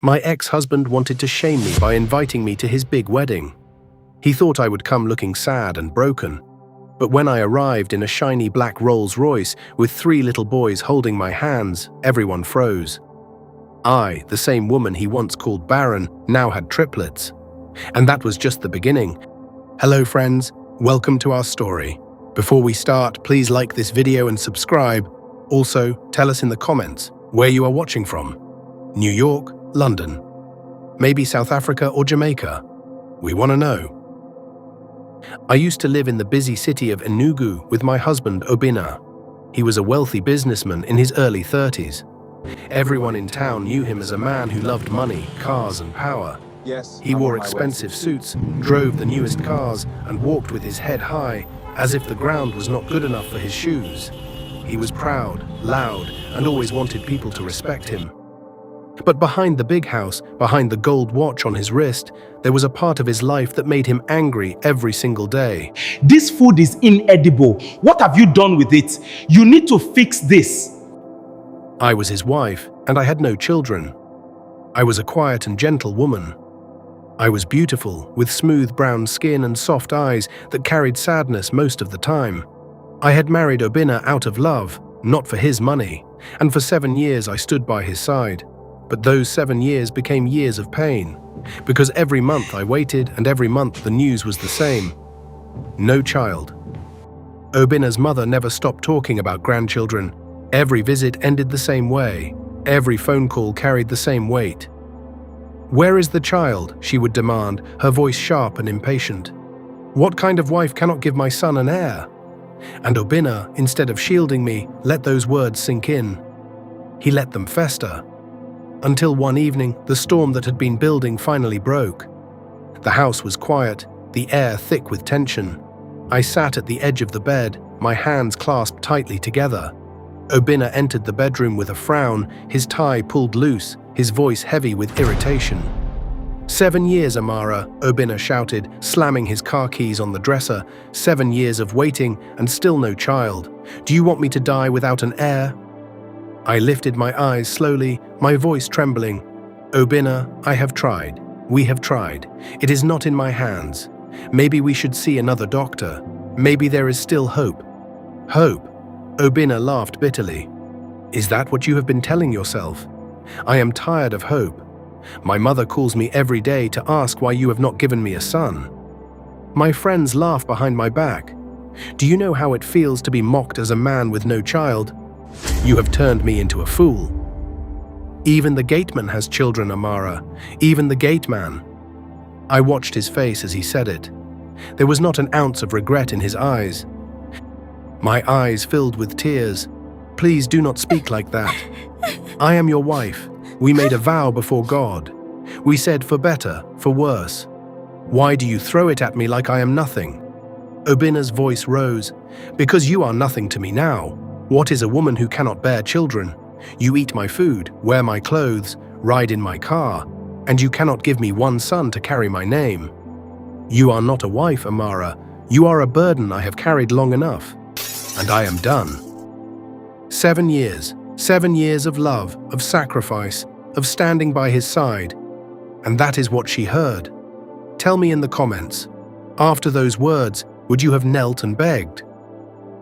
My ex-husband wanted to shame me by inviting me to his big wedding. He thought I would come looking sad and broken. But when I arrived in a shiny black Rolls-Royce with 3 little boys holding my hands, everyone froze. I, the same woman he once called Barren, now had triplets. And that was just the beginning. Hello friends, welcome to our story. Before we start, please like this video and subscribe. Also, tell us in the comments where you are watching from. New York, London, maybe South Africa or Jamaica. We want to know. I used to live in the busy city of Enugu with my husband Obinna. He was a wealthy businessman in his early 30s. Everyone in town knew him as a man who loved money, cars and power. He wore expensive suits, drove the newest cars, and walked with his head high, as if the ground was not good enough for his shoes. He was proud, loud, and always wanted people to respect him. But behind the big house, behind the gold watch on his wrist, there was a part of his life that made him angry every single day. This food is inedible. What have you done with it? You need to fix this. I was his wife, and I had no children. I was a quiet and gentle woman. I was beautiful, with smooth brown skin and soft eyes that carried sadness most of the time. I had married Obinna out of love, not for his money, and for 7 years I stood by his side. But those 7 years became years of pain, because every month I waited and every month the news was the same. No child. Obinna's mother never stopped talking about grandchildren. Every visit ended the same way. Every phone call carried the same weight. "Where is the child?" she would demand, her voice sharp and impatient. "What kind of wife cannot give my son an heir?" And Obinna, instead of shielding me, let those words sink in. He let them fester. Until one evening, the storm that had been building finally broke. The house was quiet, the air thick with tension. I sat at the edge of the bed, my hands clasped tightly together. Obinna entered the bedroom with a frown, his tie pulled loose, his voice heavy with irritation. "7 years, Amara," Obinna shouted, slamming his car keys on the dresser. "7 years of waiting and still no child. Do you want me to die without an heir?" I lifted my eyes slowly, my voice trembling. "Obinna, I have tried. We have tried. It is not in my hands. Maybe we should see another doctor. Maybe there is still hope." "Hope?" Obinna laughed bitterly. "Is that what you have been telling yourself? I am tired of hope. My mother calls me every day to ask why you have not given me a son. My friends laugh behind my back. Do you know how it feels to be mocked as a man with no child? You have turned me into a fool. Even the gateman has children, Amara. Even the gateman." I watched his face as he said it. There was not an ounce of regret in his eyes. My eyes filled with tears. "Please do not speak like that. I am your wife. We made a vow before God. We said for better, for worse. Why do you throw it at me like I am nothing?" Obinna's voice rose. "Because you are nothing to me now. What is a woman who cannot bear children? You eat my food, wear my clothes, ride in my car, and you cannot give me one son to carry my name. You are not a wife, Amara. You are a burden I have carried long enough. And I am done." 7 years. 7 years of love, of sacrifice, of standing by his side. And that is what she heard. Tell me in the comments, after those words, would you have knelt and begged?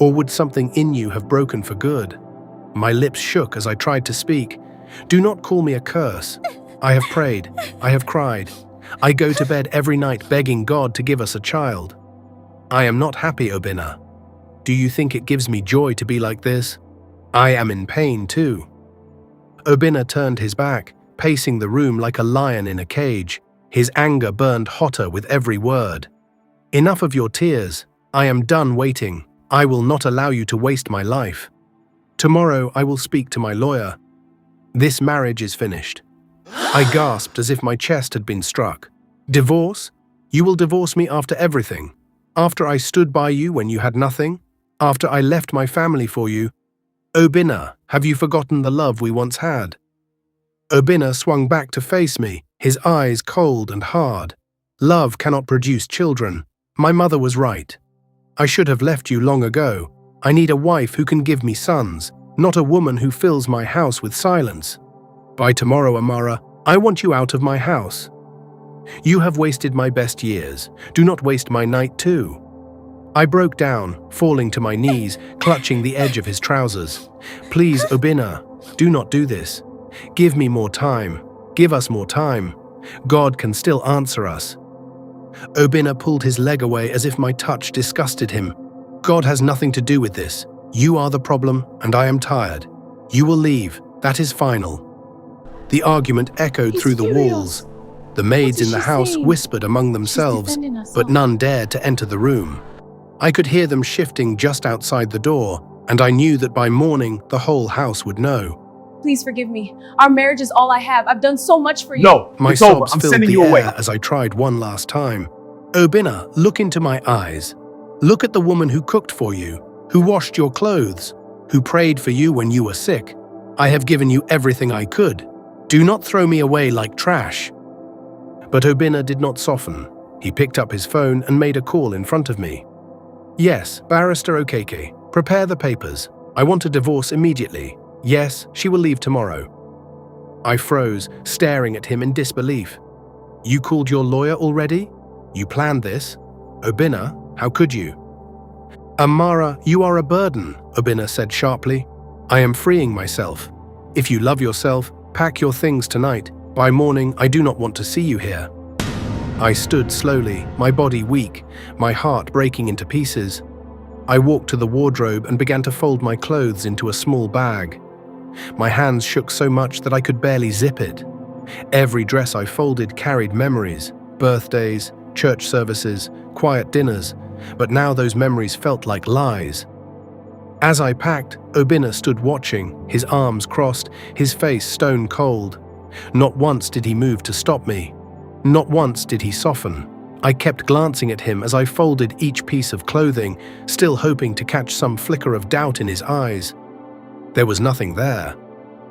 Or would something in you have broken for good? My lips shook as I tried to speak. "Do not call me a curse. I have prayed. I have cried. I go to bed every night begging God to give us a child. I am not happy, Obinna. Do you think it gives me joy to be like this? I am in pain too." Obinna turned his back, pacing the room like a lion in a cage. His anger burned hotter with every word. "Enough of your tears. I am done waiting. I will not allow you to waste my life. Tomorrow I will speak to my lawyer. This marriage is finished." I gasped as if my chest had been struck. "Divorce? You will divorce me after everything? After I stood by you when you had nothing? After I left my family for you? Obinna, have you forgotten the love we once had?" Obinna swung back to face me, his eyes cold and hard. "Love cannot produce children. My mother was right. I should have left you long ago. I need a wife who can give me sons, not a woman who fills my house with silence. By tomorrow, Amara, I want you out of my house. You have wasted my best years. Do not waste my night too. I broke down, falling to my knees, clutching the edge of his trousers. Please, Obinna, do not do this. Give me more time. Give us more time. God can still answer us. Obinna pulled his leg away as if my touch disgusted him. God has nothing to do with this. You are the problem, and I am tired. You will leave. That is final. The argument echoed through the walls. The maids in the house whispered among themselves, but none dared to enter the room. I could hear them shifting just outside the door, and I knew that by morning the whole house would know. Please forgive me. Our marriage is all I have. I've done so much for you. No, My it's over. sobs I'm filled sending the you air away. as I tried one last time. Obinna, look into my eyes. Look at the woman who cooked for you, who washed your clothes, who prayed for you when you were sick. I have given you everything I could. Do not throw me away like trash. But Obinna did not soften. He picked up his phone and made a call in front of me. Yes, Barrister Okeke, prepare the papers. I want a divorce immediately. Yes, she will leave tomorrow. I froze, staring at him in disbelief. You called your lawyer already? You planned this? Obinna, how could you? Amara, you are a burden, Obinna said sharply. I am freeing myself. If you love yourself, pack your things tonight. By morning, I do not want to see you here. I stood slowly, my body weak, my heart breaking into pieces. I walked to the wardrobe and began to fold my clothes into a small bag. My hands shook so much that I could barely zip it. Every dress I folded carried memories, birthdays, church services, quiet dinners, but now those memories felt like lies. As I packed, Obinna stood watching, his arms crossed, his face stone cold. Not once did he move to stop me. Not once did he soften. I kept glancing at him as I folded each piece of clothing, still hoping to catch some flicker of doubt in his eyes. There was nothing there.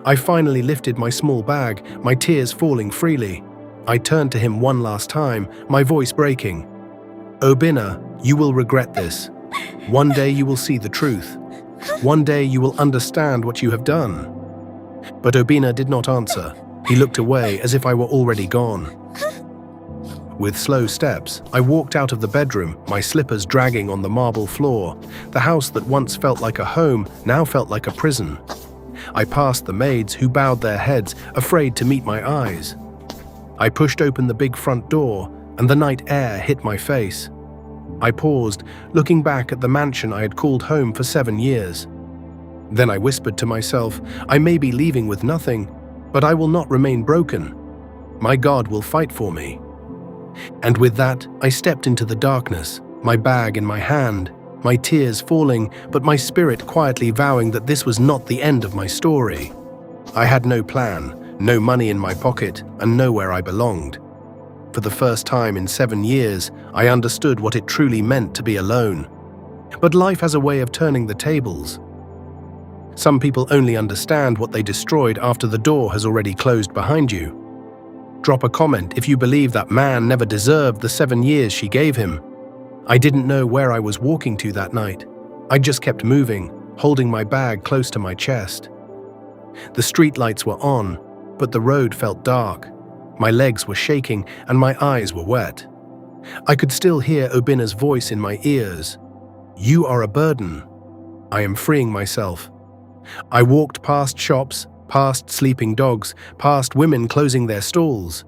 I finally lifted my small bag, my tears falling freely. I turned to him one last time, my voice breaking. Obinna, you will regret this. One day you will see the truth. One day you will understand what you have done. But Obinna did not answer. He looked away as if I were already gone. With slow steps, I walked out of the bedroom, my slippers dragging on the marble floor. The house that once felt like a home now felt like a prison. I passed the maids who bowed their heads, afraid to meet my eyes. I pushed open the big front door, and the night air hit my face. I paused, looking back at the mansion I had called home for 7 years. Then I whispered to myself, I may be leaving with nothing, but I will not remain broken. My God will fight for me. And with that, I stepped into the darkness, my bag in my hand, my tears falling, but my spirit quietly vowing that this was not the end of my story. I had no plan, no money in my pocket, and nowhere I belonged. For the first time in 7 years, I understood what it truly meant to be alone. But life has a way of turning the tables. Some people only understand what they destroyed after the door has already closed behind you. Drop a comment if you believe that man never deserved the 7 years she gave him. I didn't know where I was walking to that night. I just kept moving, holding my bag close to my chest. The streetlights were on, but the road felt dark. My legs were shaking and my eyes were wet. I could still hear Obinna's voice in my ears. You are a burden. I am freeing myself. I walked past shops, past sleeping dogs, past women closing their stalls.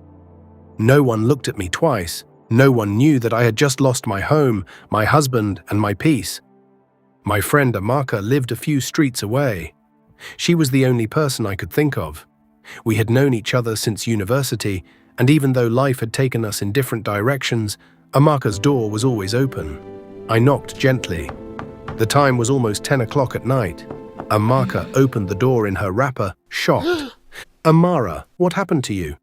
No one looked at me twice. No one knew that I had just lost my home, my husband, and my peace. My friend Amara lived a few streets away. She was the only person I could think of. We had known each other since university, and even though life had taken us in different directions, Amara's door was always open. I knocked gently. The time was almost 10 o'clock at night. Amara opened the door in her wrapper, shocked. Amara, what happened to you?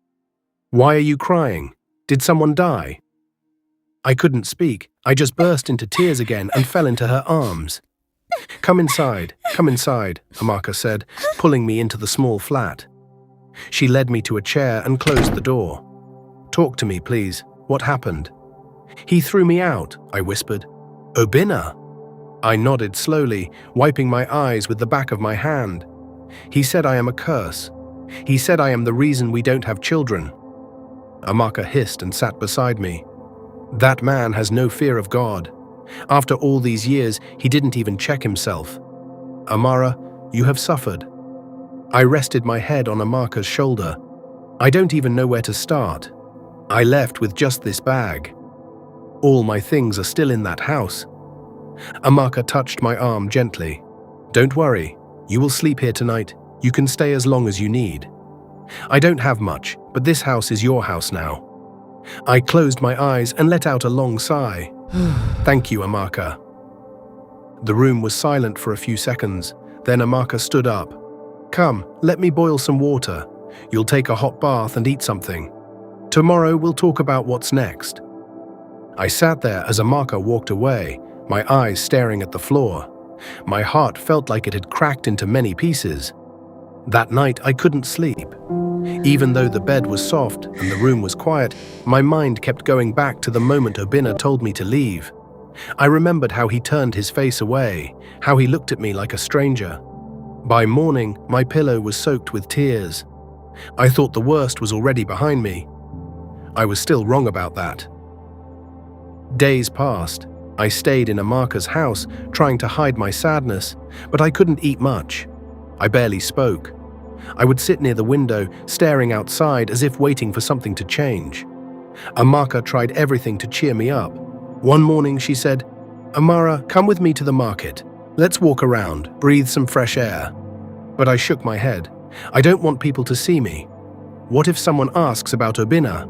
Why are you crying? Did someone die? I couldn't speak. I just burst into tears again and fell into her arms. Come inside, Amara said, pulling me into the small flat. She led me to a chair and closed the door. Talk to me, please. What happened? He threw me out, I whispered. Obinna? I nodded slowly, wiping my eyes with the back of my hand. He said I am a curse. He said I am the reason we don't have children. Amaka hissed and sat beside me. That man has no fear of God. After all these years, he didn't even check himself. Amara, you have suffered. I rested my head on Amaka's shoulder. I don't even know where to start. I left with just this bag. All my things are still in that house. Amaka touched my arm gently. Don't worry, you will sleep here tonight. You can stay as long as you need. I don't have much, but this house is your house now. I closed my eyes and let out a long sigh. Thank you, Amaka. The room was silent for a few seconds. Then Amaka stood up. Come, let me boil some water. You'll take a hot bath and eat something. Tomorrow we'll talk about what's next. I sat there as Amaka walked away, my eyes staring at the floor. My heart felt like it had cracked into many pieces. That night I couldn't sleep. Even though the bed was soft and the room was quiet, my mind kept going back to the moment Obinna told me to leave. I remembered how he turned his face away, how he looked at me like a stranger. By morning, my pillow was soaked with tears. I thought the worst was already behind me. I was still wrong about that. Days passed. I stayed in Amaka's house, trying to hide my sadness, but I couldn't eat much. I barely spoke. I would sit near the window, staring outside as if waiting for something to change. Amaka tried everything to cheer me up. One morning she said, Amara, come with me to the market. Let's walk around, breathe some fresh air. But I shook my head. I don't want people to see me. What if someone asks about Obinna?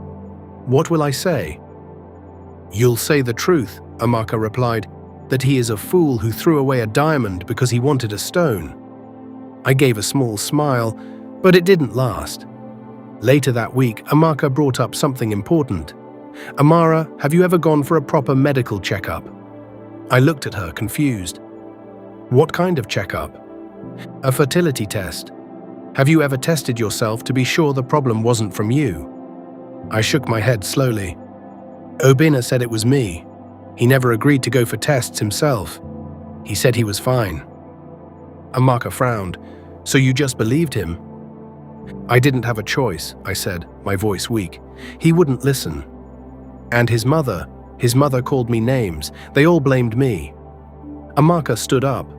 What will I say? You'll say the truth, Amaka replied, that he is a fool who threw away a diamond because he wanted a stone. I gave a small smile, but it didn't last. Later that week, Amaka brought up something important. Amara, have you ever gone for a proper medical checkup? I looked at her, confused. What kind of checkup? A fertility test. Have you ever tested yourself to be sure the problem wasn't from you? I shook my head slowly. Obinna said it was me. He never agreed to go for tests himself. He said he was fine. Amaka frowned. So you just believed him? I didn't have a choice, I said, my voice weak. He wouldn't listen. And his mother called me names. They all blamed me. Amaka stood up.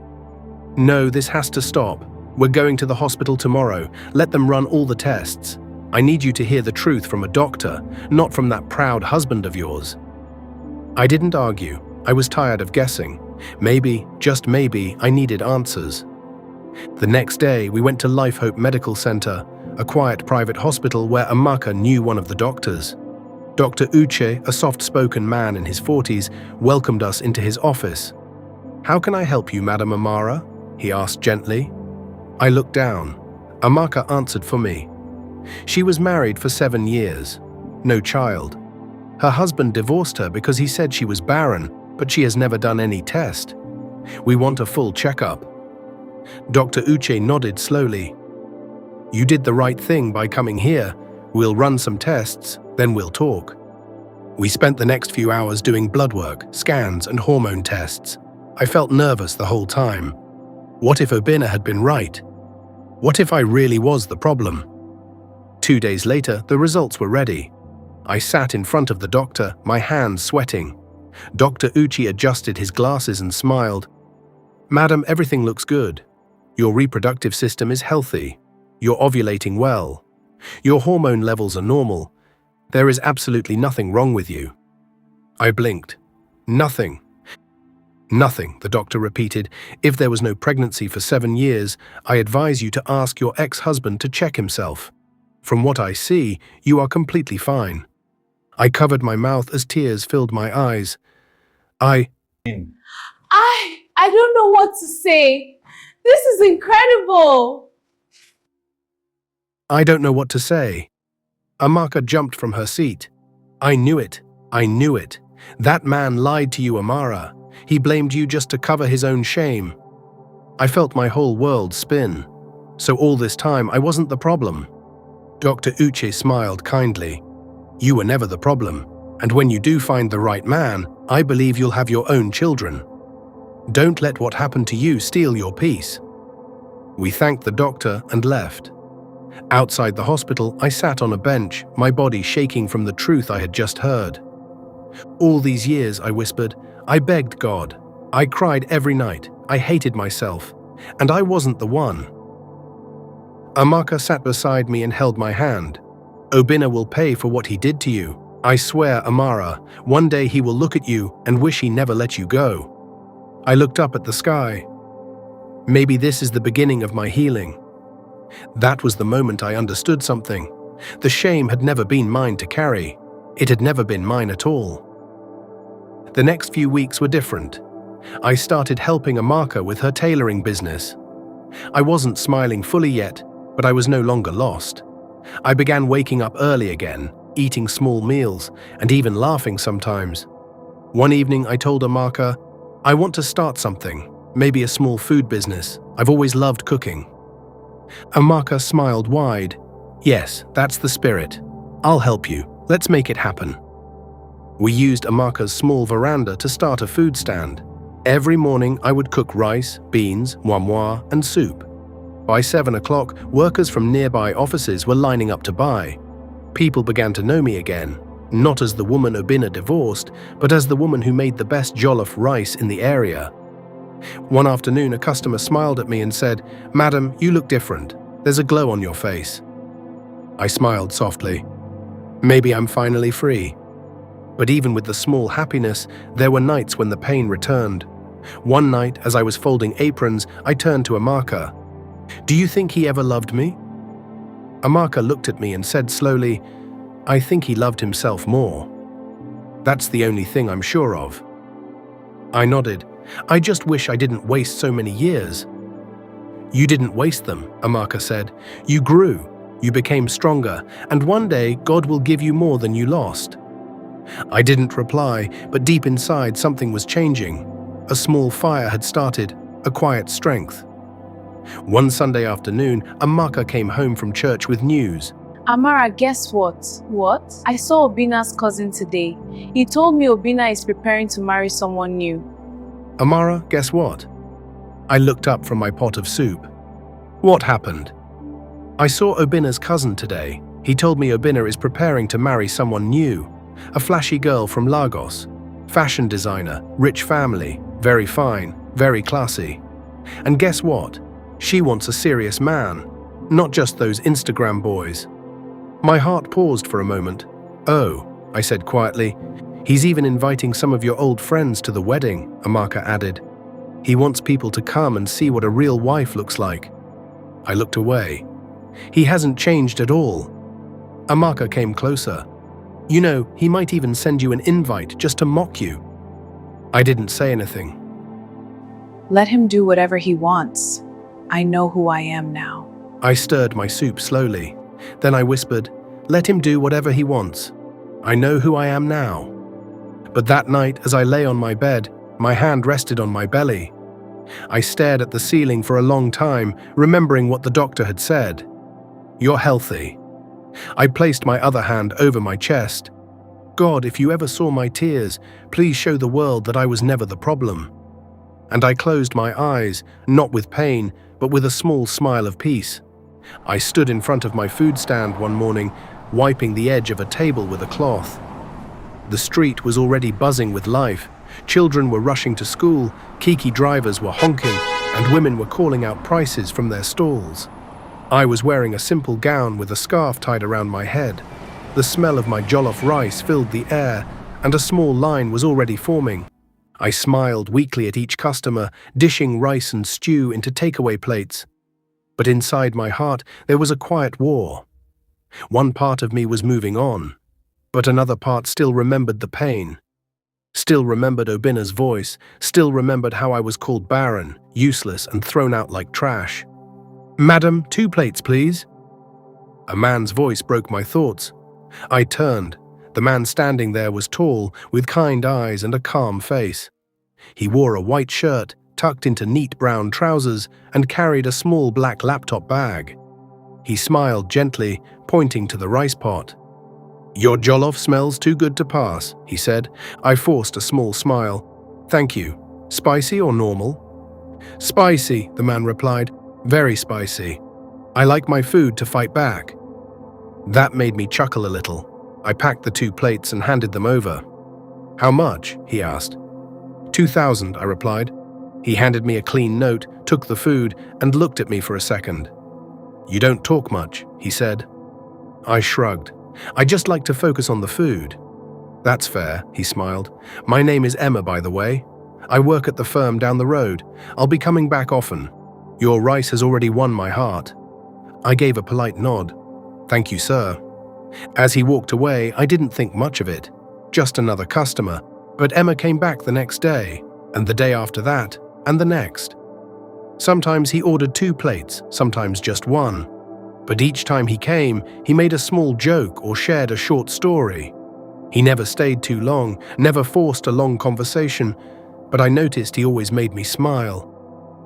No, this has to stop. We're going to the hospital tomorrow. Let them run all the tests. I need you to hear the truth from a doctor, not from that proud husband of yours. I didn't argue. I was tired of guessing. Maybe, just maybe, I needed answers. The next day, we went to Life Hope Medical Center, a quiet private hospital where Amaka knew one of the doctors. Dr. Uche, a soft-spoken man in his 40s, welcomed us into his office. How can I help you, Madam Amara? He asked gently. I looked down. Amaka answered for me. She was married for 7 years. No child. Her husband divorced her because he said she was barren, but she has never done any test. We want a full checkup. Dr. Uche nodded slowly. You did the right thing by coming here. We'll run some tests, then we'll talk. We spent the next few hours doing blood work, scans, and hormone tests. I felt nervous the whole time. What if Obinna had been right? What if I really was the problem? 2 days later, the results were ready. I sat in front of the doctor, my hands sweating. Dr. Uche adjusted his glasses and smiled. Madam, everything looks good. Your reproductive system is healthy. You're ovulating well. Your hormone levels are normal. There is absolutely nothing wrong with you. I blinked. Nothing. Nothing, the doctor repeated. If there was no pregnancy for 7 years, I advise you to ask your ex-husband to check himself. From what I see, you are completely fine. I covered my mouth as tears filled my eyes. I don't know what to say. This is incredible. I don't know what to say. Amaka jumped from her seat. I knew it. I knew it. That man lied to you, Amara. He blamed you just to cover his own shame. I felt my whole world spin. So all this time, I wasn't the problem. Dr. Uche smiled kindly. You were never the problem. And when you do find the right man, I believe you'll have your own children. Don't let what happened to you steal your peace. We thanked the doctor and left. Outside the hospital, I sat on a bench, my body shaking from the truth I had just heard. All these years, I whispered, I begged God. I cried every night. I hated myself. And I wasn't the one. Amaka sat beside me and held my hand. Obinna will pay for what he did to you. I swear, Amara, one day he will look at you and wish he never let you go. I looked up at the sky. Maybe this is the beginning of my healing. That was the moment I understood something. The shame had never been mine to carry. It had never been mine at all. The next few weeks were different. I started helping Amaka with her tailoring business. I wasn't smiling fully yet, but I was no longer lost. I began waking up early again, eating small meals, and even laughing sometimes. One evening I told Amaka, I want to start something, maybe a small food business. I've always loved cooking. Amaka smiled wide. Yes, that's the spirit. I'll help you. Let's make it happen. We used Amaka's small veranda to start a food stand. Every morning I would cook rice, beans, moi, and soup. By 7 o'clock, workers from nearby offices were lining up to buy. People began to know me again, not as the woman Obinna divorced, but as the woman who made the best jollof rice in the area. One afternoon, a customer smiled at me and said, Madam, you look different. There's a glow on your face. I smiled softly. Maybe I'm finally free. But even with the small happiness, there were nights when the pain returned. One night, as I was folding aprons, I turned to Amaka. Do you think he ever loved me? Amaka looked at me and said slowly, I think he loved himself more. That's the only thing I'm sure of. I nodded. I just wish I didn't waste so many years. You didn't waste them, Amaka said. You grew, you became stronger, and one day God will give you more than you lost. I didn't reply, but deep inside something was changing. A small fire had started, a quiet strength. One Sunday afternoon, Amaka came home from church with news. Amara, guess what? What? I saw Obinna's cousin today. He told me Obinna is preparing to marry someone new. Amara, guess what? I looked up from my pot of soup. What happened? I saw Obinna's cousin today. He told me Obinna is preparing to marry someone new. A flashy girl from Lagos. Fashion designer, rich family, very fine, very classy. And guess what? She wants a serious man, not just those Instagram boys. My heart paused for a moment. Oh, I said quietly. He's even inviting some of your old friends to the wedding, Amaka added. He wants people to come and see what a real wife looks like. I looked away. He hasn't changed at all. Amaka came closer. You know, he might even send you an invite just to mock you. I didn't say anything. Let him do whatever he wants. I know who I am now. I stirred my soup slowly. Then I whispered, let him do whatever he wants. I know who I am now. But that night, as I lay on my bed, my hand rested on my belly. I stared at the ceiling for a long time, remembering what the doctor had said. You're healthy. I placed my other hand over my chest. God, if you ever saw my tears, please show the world that I was never the problem. And I closed my eyes, not with pain, but with a small smile of peace. I stood in front of my food stand one morning, wiping the edge of a table with a cloth. The street was already buzzing with life. Children were rushing to school, kiki drivers were honking, and women were calling out prices from their stalls. I was wearing a simple gown with a scarf tied around my head. The smell of my jollof rice filled the air, and a small line was already forming. I smiled weakly at each customer, dishing rice and stew into takeaway plates. But inside my heart, there was a quiet war. One part of me was moving on, but another part still remembered the pain. Still remembered Obinna's voice, still remembered how I was called Barren, useless, and thrown out like trash. Madam, 2 plates, please. A man's voice broke my thoughts. I turned. The man standing there was tall, with kind eyes and a calm face. He wore a white shirt, tucked into neat brown trousers, and carried a small black laptop bag. He smiled gently, pointing to the rice pot. Your jollof smells too good to pass, he said. I forced a small smile. Thank you. Spicy or normal? Spicy, the man replied. Very spicy. I like my food to fight back." That made me chuckle a little. I packed the 2 plates and handed them over. "How much?" he asked. 2,000, I replied. He handed me a clean note, took the food, and looked at me for a second. "You don't talk much," he said. I shrugged. "I just like to focus on the food." "That's fair," he smiled. "My name is Emma, by the way. I work at the firm down the road. I'll be coming back often. Your rice has already won my heart." I gave a polite nod. "Thank you, sir." As he walked away, I didn't think much of it. Just another customer. But Emma came back the next day, and the day after that, and the next. Sometimes he ordered 2 plates, sometimes just 1. But each time he came, he made a small joke or shared a short story. He never stayed too long, never forced a long conversation, but I noticed he always made me smile.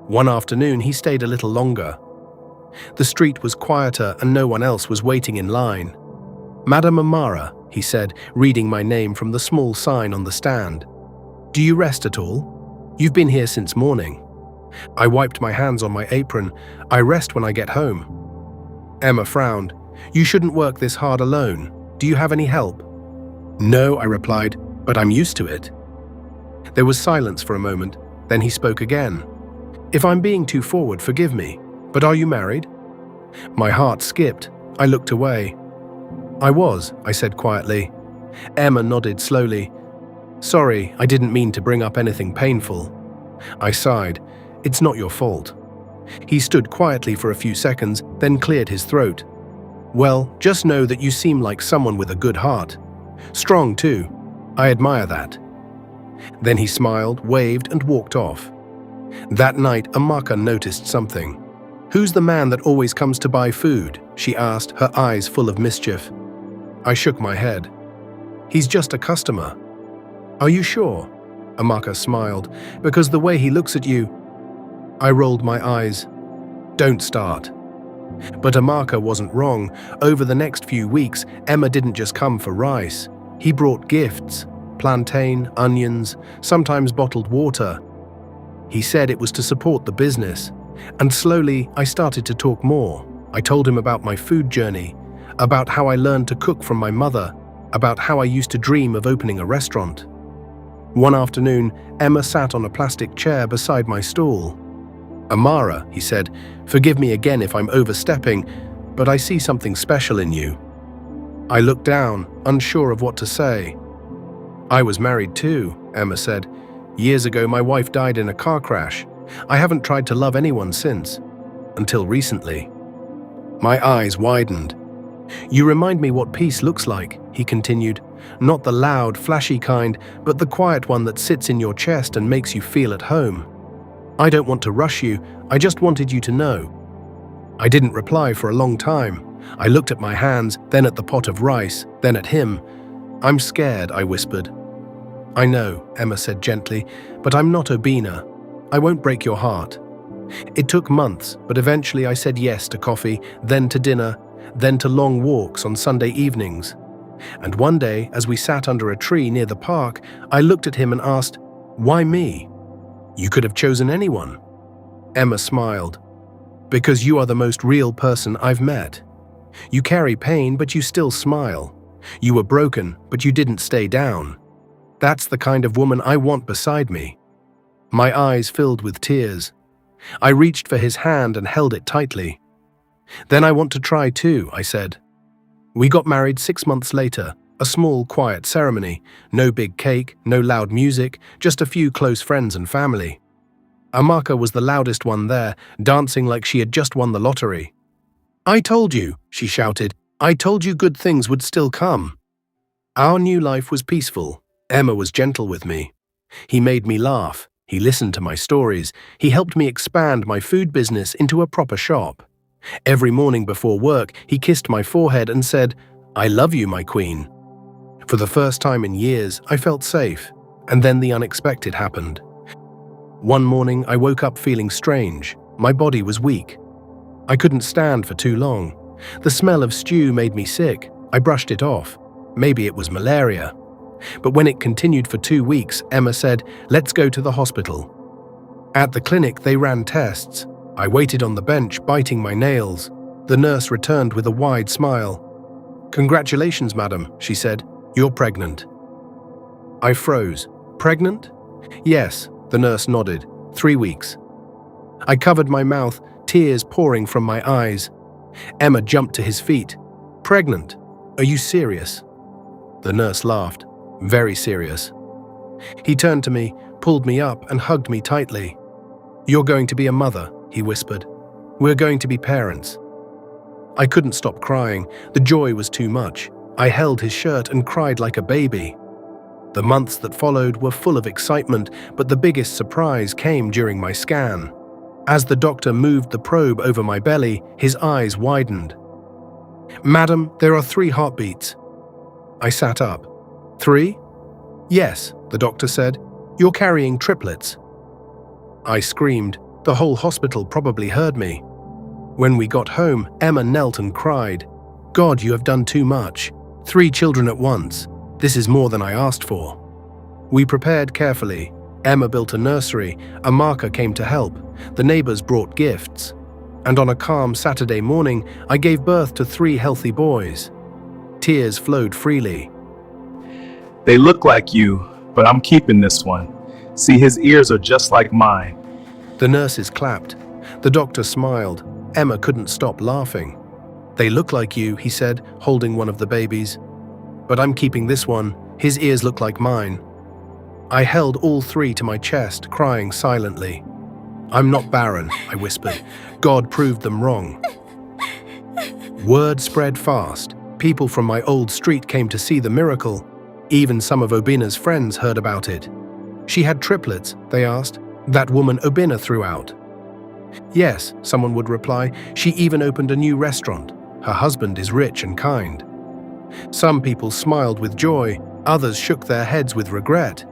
One afternoon, he stayed a little longer. The street was quieter and no one else was waiting in line. "Madam Amara," he said, reading my name from the small sign on the stand. "Do you rest at all? You've been here since morning." I wiped my hands on my apron. "I rest when I get home." Emma frowned. "You shouldn't work this hard alone. Do you have any help?" "No," I replied, "but I'm used to it." There was silence for a moment, then he spoke again. "If I'm being too forward, forgive me, but are you married?" My heart skipped. I looked away. "I was," I said quietly. Emma nodded slowly. "Sorry, I didn't mean to bring up anything painful." I sighed. "It's not your fault." He stood quietly for a few seconds, then cleared his throat. "Well, just know that you seem like someone with a good heart. Strong, too. I admire that." Then he smiled, waved, and walked off. That night, Amara noticed something. "Who's the man that always comes to buy food?" she asked, her eyes full of mischief. I shook my head. "He's just a customer." "Are you sure?" Amara smiled. "Because the way he looks at you—" I rolled my eyes. "Don't start." But Amara wasn't wrong. Over the next few weeks, Emma didn't just come for rice. He brought gifts: plantain, onions, sometimes bottled water. He said it was to support the business. And slowly, I started to talk more. I told him about my food journey, about how I learned to cook from my mother, about how I used to dream of opening a restaurant. One afternoon, Emma sat on a plastic chair beside my stall. "Amara," he said, "forgive me again if I'm overstepping, but I see something special in you." I looked down, unsure of what to say. "I was married too," Emma said. "Years ago, my wife died in a car crash. I haven't tried to love anyone since. Until recently." My eyes widened. "You remind me what peace looks like," he continued. "Not the loud, flashy kind, but the quiet one that sits in your chest and makes you feel at home. I don't want to rush you, I just wanted you to know." I didn't reply for a long time. I looked at my hands, then at the pot of rice, then at him. "I'm scared," I whispered. "I know," Emma said gently, "but I'm not Obina. I won't break your heart." It took months, but eventually I said yes to coffee, then to dinner, then to long walks on Sunday evenings. And one day, as we sat under a tree near the park, I looked at him and asked, "Why me? You could have chosen anyone." Emma smiled. "Because you are the most real person I've met. You carry pain, but you still smile. You were broken, but you didn't stay down. That's the kind of woman I want beside me." My eyes filled with tears. I reached for his hand and held it tightly. "Then I want to try too," I said. We got married 6 months later, a small, quiet ceremony. No big cake, no loud music, just a few close friends and family. Amara was the loudest one there, dancing like she had just won the lottery. "I told you," she shouted. "I told you good things would still come." Our new life was peaceful. Emma was gentle with me. He made me laugh. He listened to my stories. He helped me expand my food business into a proper shop. Every morning before work, he kissed my forehead and said, "I love you, my queen." For the first time in years, I felt safe. And then the unexpected happened. One morning, I woke up feeling strange. My body was weak. I couldn't stand for too long. The smell of stew made me sick. I brushed it off. Maybe it was malaria. But when it continued for 2 weeks, Emma said, "Let's go to the hospital." At the clinic, they ran tests. I waited on the bench, biting my nails. The nurse returned with a wide smile. "Congratulations, madam," she said. "You're pregnant." I froze. "Pregnant?" "Yes," the nurse nodded. 3 weeks. I covered my mouth, tears pouring from my eyes. Emma jumped to his feet. "Pregnant? Are you serious?" The nurse laughed. "Very serious." He turned to me, pulled me up, and hugged me tightly. "You're going to be a mother," he whispered. "We're going to be parents." I couldn't stop crying. The joy was too much. I held his shirt and cried like a baby. The months that followed were full of excitement, but the biggest surprise came during my scan. As the doctor moved the probe over my belly, his eyes widened. "Madam, there are 3 heartbeats." I sat up. 3? "Yes," the doctor said. "You're carrying triplets." I screamed. The whole hospital probably heard me. When we got home, Emma knelt and cried. "God, you have done too much. 3 children at once. This is more than I asked for." We prepared carefully. Emma built a nursery. Amara came to help. The neighbors brought gifts. And on a calm Saturday morning, I gave birth to 3 healthy boys. Tears flowed freely. They look like you, but I'm keeping this one. See, his ears are just like mine. The nurses clapped. The doctor smiled. Emma couldn't stop laughing. "They look like you," he said, holding one of the babies. "But I'm keeping this one. His ears look like mine." I held all 3 to my chest, crying silently. "I'm not barren," I whispered. "God proved them wrong." Word spread fast. People from my old street came to see the miracle. Even some of Obina's friends heard about it. "She had triplets," they asked. "That woman Obina threw out." "Yes," someone would reply. "She even opened a new restaurant. Her husband is rich and kind." Some people smiled with joy, others shook their heads with regret.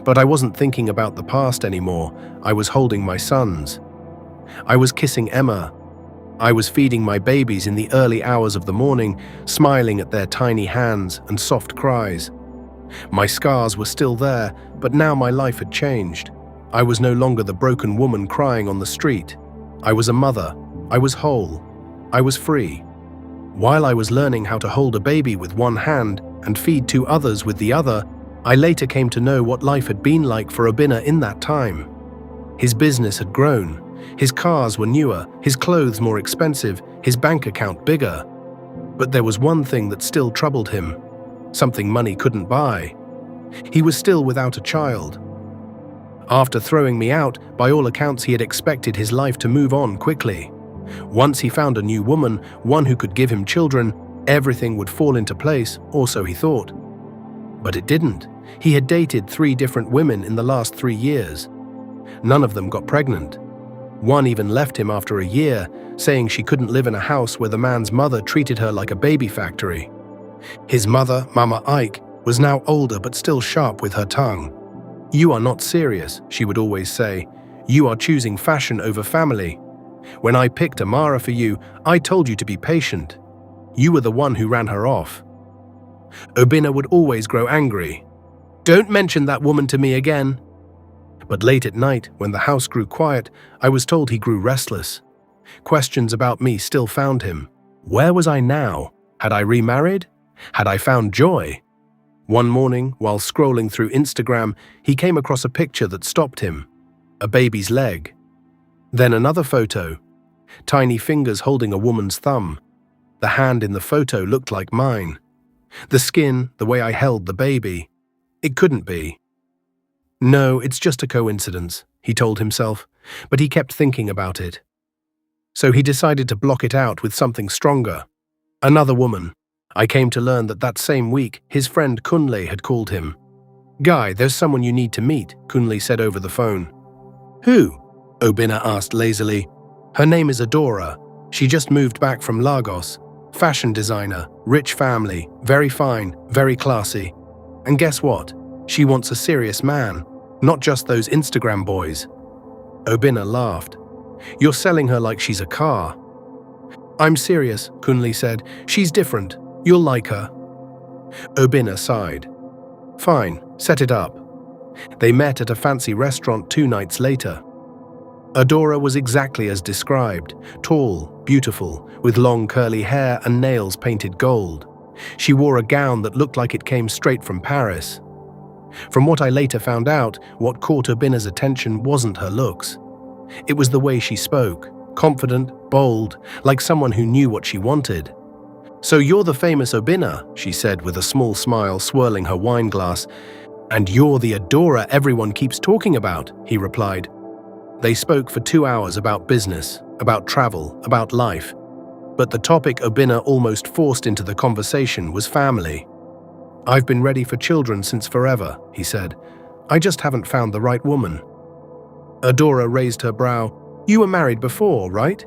But I wasn't thinking about the past anymore. I was holding my sons. I was kissing Emma. I was feeding my babies in the early hours of the morning, smiling at their tiny hands and soft cries. My scars were still there, but now my life had changed. I was no longer the broken woman crying on the street. I was a mother. I was whole. I was free. While I was learning how to hold a baby with one hand and feed 2 others with the other, I later came to know what life had been like for Obina in that time. His business had grown. His cars were newer, his clothes more expensive, his bank account bigger. But there was one thing that still troubled him. Something money couldn't buy. He was still without a child. After throwing me out, by all accounts he had expected his life to move on quickly. Once he found a new woman, one who could give him children, everything would fall into place, or so he thought. But it didn't. He had dated 3 different women in the last 3 years. None of them got pregnant. One even left him after a year, saying she couldn't live in a house where the man's mother treated her like a baby factory. His mother, Mama Ike, was now older but still sharp with her tongue. "You are not serious," she would always say. "You are choosing fashion over family. When I picked Amara for you, I told you to be patient. You were the one who ran her off." Obina would always grow angry. "Don't mention that woman to me again." But late at night, when the house grew quiet, I was told he grew restless. Questions about me still found him. Where was I now? Had I remarried? Had I found joy? One morning, while scrolling through Instagram, he came across a picture that stopped him. A baby's leg. Then another photo. Tiny fingers holding a woman's thumb. The hand in the photo looked like mine. The skin, the way I held the baby. It couldn't be. "No, it's just a coincidence," he told himself, but he kept thinking about it. So he decided to block it out with something stronger. Another woman. I came to learn that same week, his friend Kunle had called him. "Guy, there's someone you need to meet," Kunle said over the phone. "Who?" Obina asked lazily. "Her name is Adora. She just moved back from Lagos. Fashion designer, rich family, very fine, very classy. And guess what? She wants a serious man, not just those Instagram boys." Obina laughed. "You're selling her like she's a car." "I'm serious," Kunle said. "She's different. You'll like her." Obina sighed. "Fine, set it up." They met at a fancy restaurant 2 nights later. Adora was exactly as described, tall, beautiful, with long curly hair and nails painted gold. She wore a gown that looked like it came straight from Paris. From what I later found out, what caught Obina's attention wasn't her looks. It was the way she spoke, confident, bold, like someone who knew what she wanted. "So you're the famous Obina," she said with a small smile swirling her wine glass. "And you're the Adora everyone keeps talking about," he replied. They spoke for 2 hours about business, about travel, about life. But the topic Obina almost forced into the conversation was family. "I've been ready for children since forever," he said. "I just haven't found the right woman." Adora raised her brow. "You were married before, right?"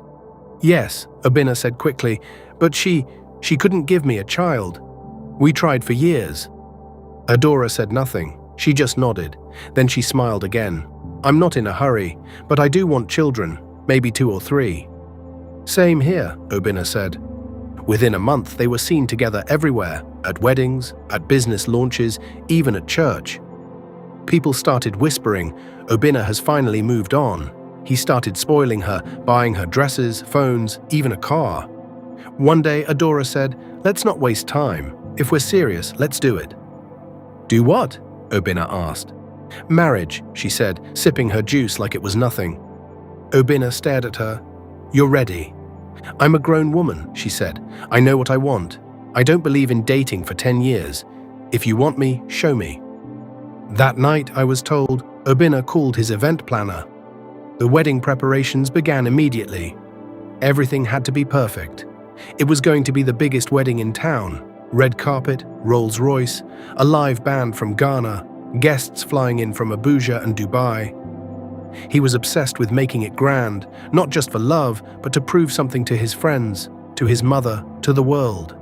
"Yes," Obina said quickly, "but she couldn't give me a child. We tried for years." Adora said nothing. She just nodded. Then she smiled again. "I'm not in a hurry, but I do want children, maybe 2 or 3. "Same here," Obina said. Within a month, they were seen together everywhere, at weddings, at business launches, even at church. People started whispering, "Obina has finally moved on." He started spoiling her, buying her dresses, phones, even a car. One day, Adora said, "Let's not waste time. If we're serious, let's do it." "Do what?" Obina asked. "Marriage," she said, sipping her juice like it was nothing. Obina stared at her. "You're ready." "I'm a grown woman," she said. "I know what I want. I don't believe in dating for 10 years. If you want me, show me." That night, I was told, Obina called his event planner. The wedding preparations began immediately. Everything had to be perfect. It was going to be the biggest wedding in town. Red carpet, Rolls-Royce, a live band from Ghana, guests flying in from Abuja and Dubai. He was obsessed with making it grand, not just for love, but to prove something to his friends, to his mother, to the world.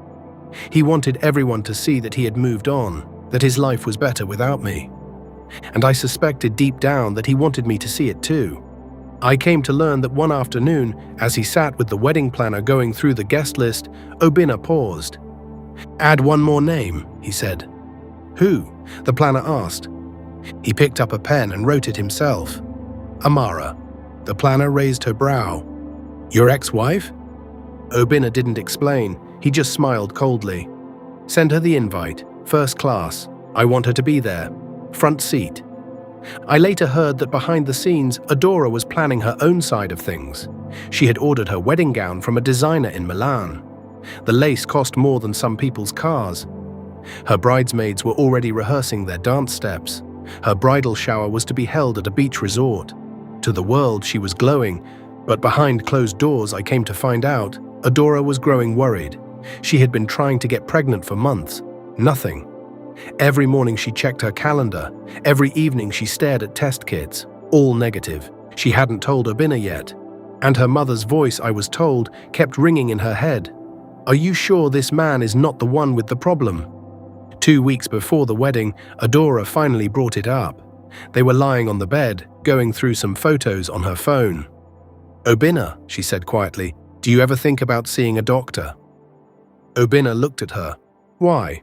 He wanted everyone to see that he had moved on, that his life was better without me. And I suspected deep down that he wanted me to see it too. I came to learn that one afternoon, as he sat with the wedding planner going through the guest list, Obina paused. "Add one more name," he said. "Who?" the planner asked. He picked up a pen and wrote it himself. "Amara." The planner raised her brow. "Your ex-wife?" Obina didn't explain. He just smiled coldly. "Send her the invite. First class. I want her to be there. Front seat." I later heard that behind the scenes, Adora was planning her own side of things. She had ordered her wedding gown from a designer in Milan. The lace cost more than some people's cars. Her bridesmaids were already rehearsing their dance steps. Her bridal shower was to be held at a beach resort. To the world, she was glowing, but behind closed doors, I came to find out, Adora was growing worried. She had been trying to get pregnant for months. Nothing. Every morning she checked her calendar. Every evening she stared at test kits. All negative. She hadn't told Obina yet. And her mother's voice, I was told, kept ringing in her head. "Are you sure this man is not the one with the problem?" 2 weeks before the wedding, Adora finally brought it up. They were lying on the bed, going through some photos on her phone. "Obina," she said quietly, "do you ever think about seeing a doctor?" Obina looked at her. "Why?"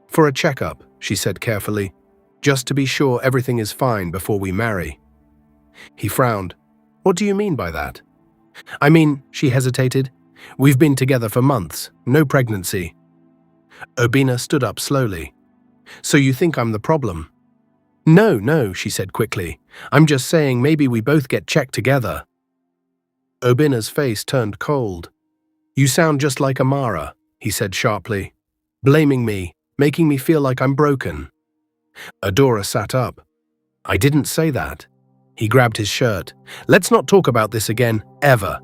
"For a checkup," she said carefully, "just to be sure everything is fine before we marry." He frowned. "What do you mean by that?" "I mean," she hesitated, "we've been together for months, no pregnancy." Obina stood up slowly. "So you think I'm the problem?" No, she said quickly. "I'm just saying maybe we both get checked together." Obina's face turned cold. "You sound just like Amara," he said sharply. "Blaming me, making me feel like I'm broken." Adora sat up. "I didn't say that." He grabbed his shirt. "Let's not talk about this again, ever."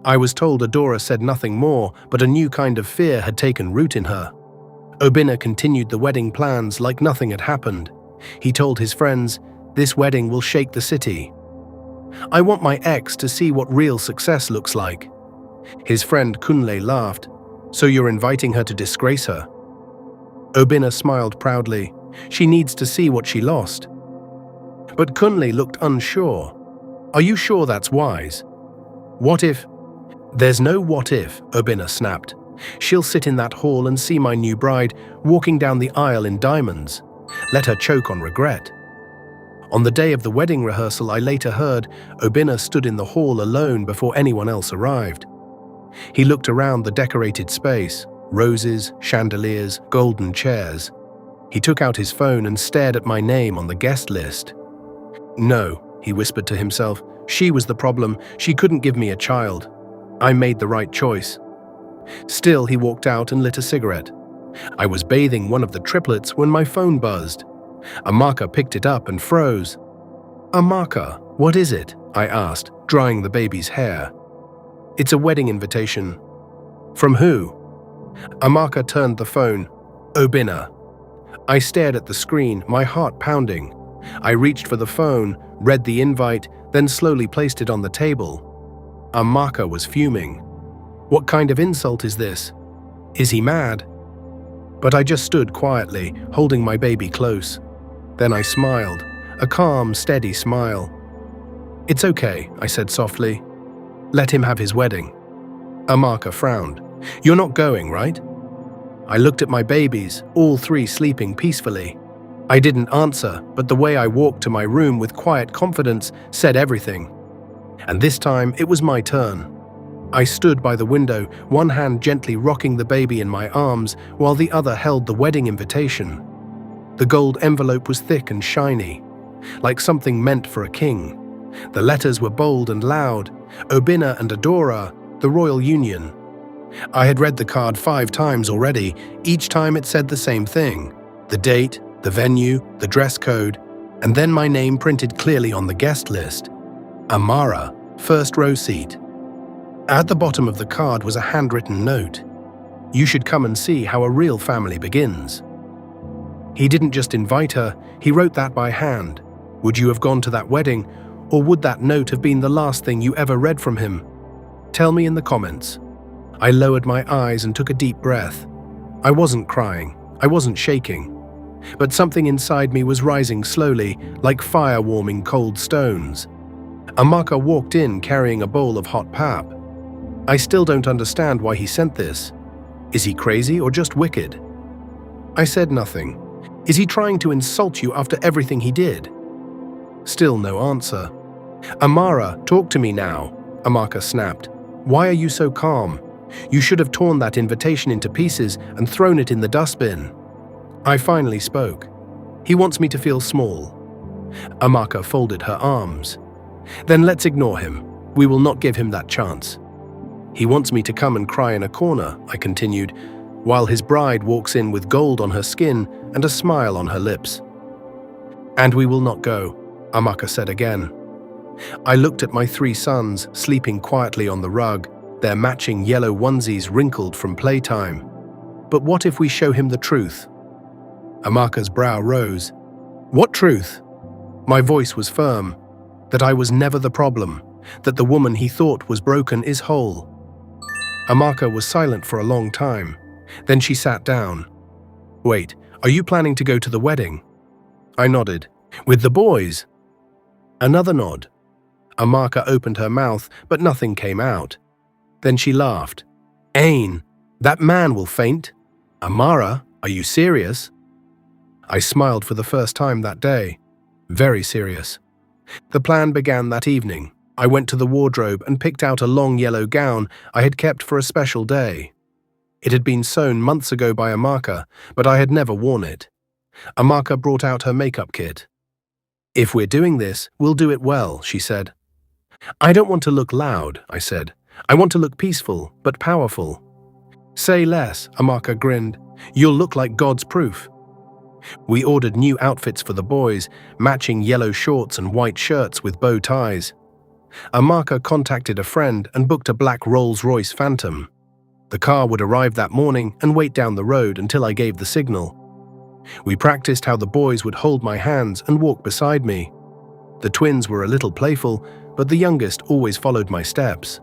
I was told Adora said nothing more, but a new kind of fear had taken root in her. Obina continued the wedding plans like nothing had happened. He told his friends, "This wedding will shake the city. I want my ex to see what real success looks like." His friend Kunle laughed. "So you're inviting her to disgrace her?" Obina smiled proudly. "She needs to see what she lost." But Kunle looked unsure. "Are you sure that's wise? What if—" "There's no what if," Obina snapped. "She'll sit in that hall and see my new bride walking down the aisle in diamonds. Let her choke on regret." On the day of the wedding rehearsal, I later heard Obinna stood in the hall alone before anyone else arrived. He looked around the decorated space, roses, chandeliers, golden chairs. He took out his phone and stared at my name on the guest list. No, he whispered to himself, she was the problem. She couldn't give me a child. I made the right choice. Still, he walked out and lit a cigarette. I was bathing one of the triplets when my phone buzzed. Amara picked it up and froze. Amara, what is it? I asked, drying the baby's hair. It's a wedding invitation. From who? Amara turned the phone. Obinna. I stared at the screen, my heart pounding. I reached for the phone, read the invite, then slowly placed it on the table. Amara was fuming. What kind of insult is this? Is he mad? But I just stood quietly, holding my baby close. Then I smiled, a calm, steady smile. It's okay, I said softly. Let him have his wedding. Amara frowned. You're not going, right? I looked at my babies, all three sleeping peacefully. I didn't answer, but the way I walked to my room with quiet confidence said everything. And this time, it was my turn. I stood by the window, one hand gently rocking the baby in my arms, while the other held the wedding invitation. The gold envelope was thick and shiny, like something meant for a king. The letters were bold and loud, Obinna and Adora, the royal union. I had read the card 5 times already. Each time it said the same thing. The date, the venue, the dress code, and then my name printed clearly on the guest list. Amara, first row seat. At the bottom of the card was a handwritten note. You should come and see how a real family begins. He didn't just invite her, he wrote that by hand. Would you have gone to that wedding, or would that note have been the last thing you ever read from him? Tell me in the comments. I lowered my eyes and took a deep breath. I wasn't crying, I wasn't shaking. But something inside me was rising slowly, like fire warming cold stones. Amara walked in carrying a bowl of hot pap. I still don't understand why he sent this. Is he crazy or just wicked? I said nothing. Is he trying to insult you after everything he did? Still no answer. Amara, talk to me now, Amara snapped. Why are you so calm? You should have torn that invitation into pieces and thrown it in the dustbin. I finally spoke. He wants me to feel small. Amara folded her arms. Then let's ignore him. We will not give him that chance. He wants me to come and cry in a corner, I continued, while his bride walks in with gold on her skin and a smile on her lips. And we will not go, Amara said again. I looked at my 3 sons sleeping quietly on the rug, their matching yellow onesies wrinkled from playtime. But what if we show him the truth? Amara's brow rose. What truth? My voice was firm, that I was never the problem, that the woman he thought was broken is whole. Amara was silent for a long time. Then she sat down. Wait, are you planning to go to the wedding? I nodded. With the boys? Another nod. Amara opened her mouth, but nothing came out. Then she laughed. Ain, that man will faint. Amara, are you serious? I smiled for the first time that day. Very serious. The plan began that evening. I went to the wardrobe and picked out a long yellow gown I had kept for a special day. It had been sewn months ago by Amara, but I had never worn it. Amara brought out her makeup kit. If we're doing this, we'll do it well, she said. I don't want to look loud, I said. I want to look peaceful, but powerful. Say less, Amara grinned. You'll look like God's proof. We ordered new outfits for the boys, matching yellow shorts and white shirts with bow ties. Amara contacted a friend and booked a black Rolls-Royce Phantom. The car would arrive that morning and wait down the road until I gave the signal. We practiced how the boys would hold my hands and walk beside me. The twins were a little playful, but the youngest always followed my steps.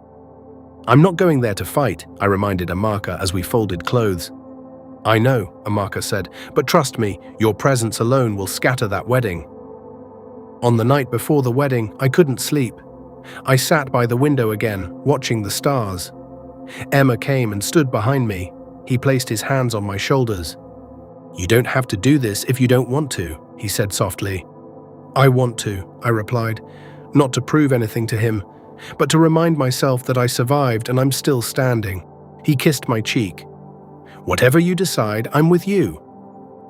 I'm not going there to fight, I reminded Amara as we folded clothes. I know, Amara said, but trust me, your presence alone will scatter that wedding. On the night before the wedding, I couldn't sleep. I sat by the window again, watching the stars. Emma came and stood behind me. He placed his hands on my shoulders. You don't have to do this if you don't want to, he said softly. I want to, I replied, not to prove anything to him, but to remind myself that I survived and I'm still standing. He kissed my cheek. Whatever you decide, I'm with you.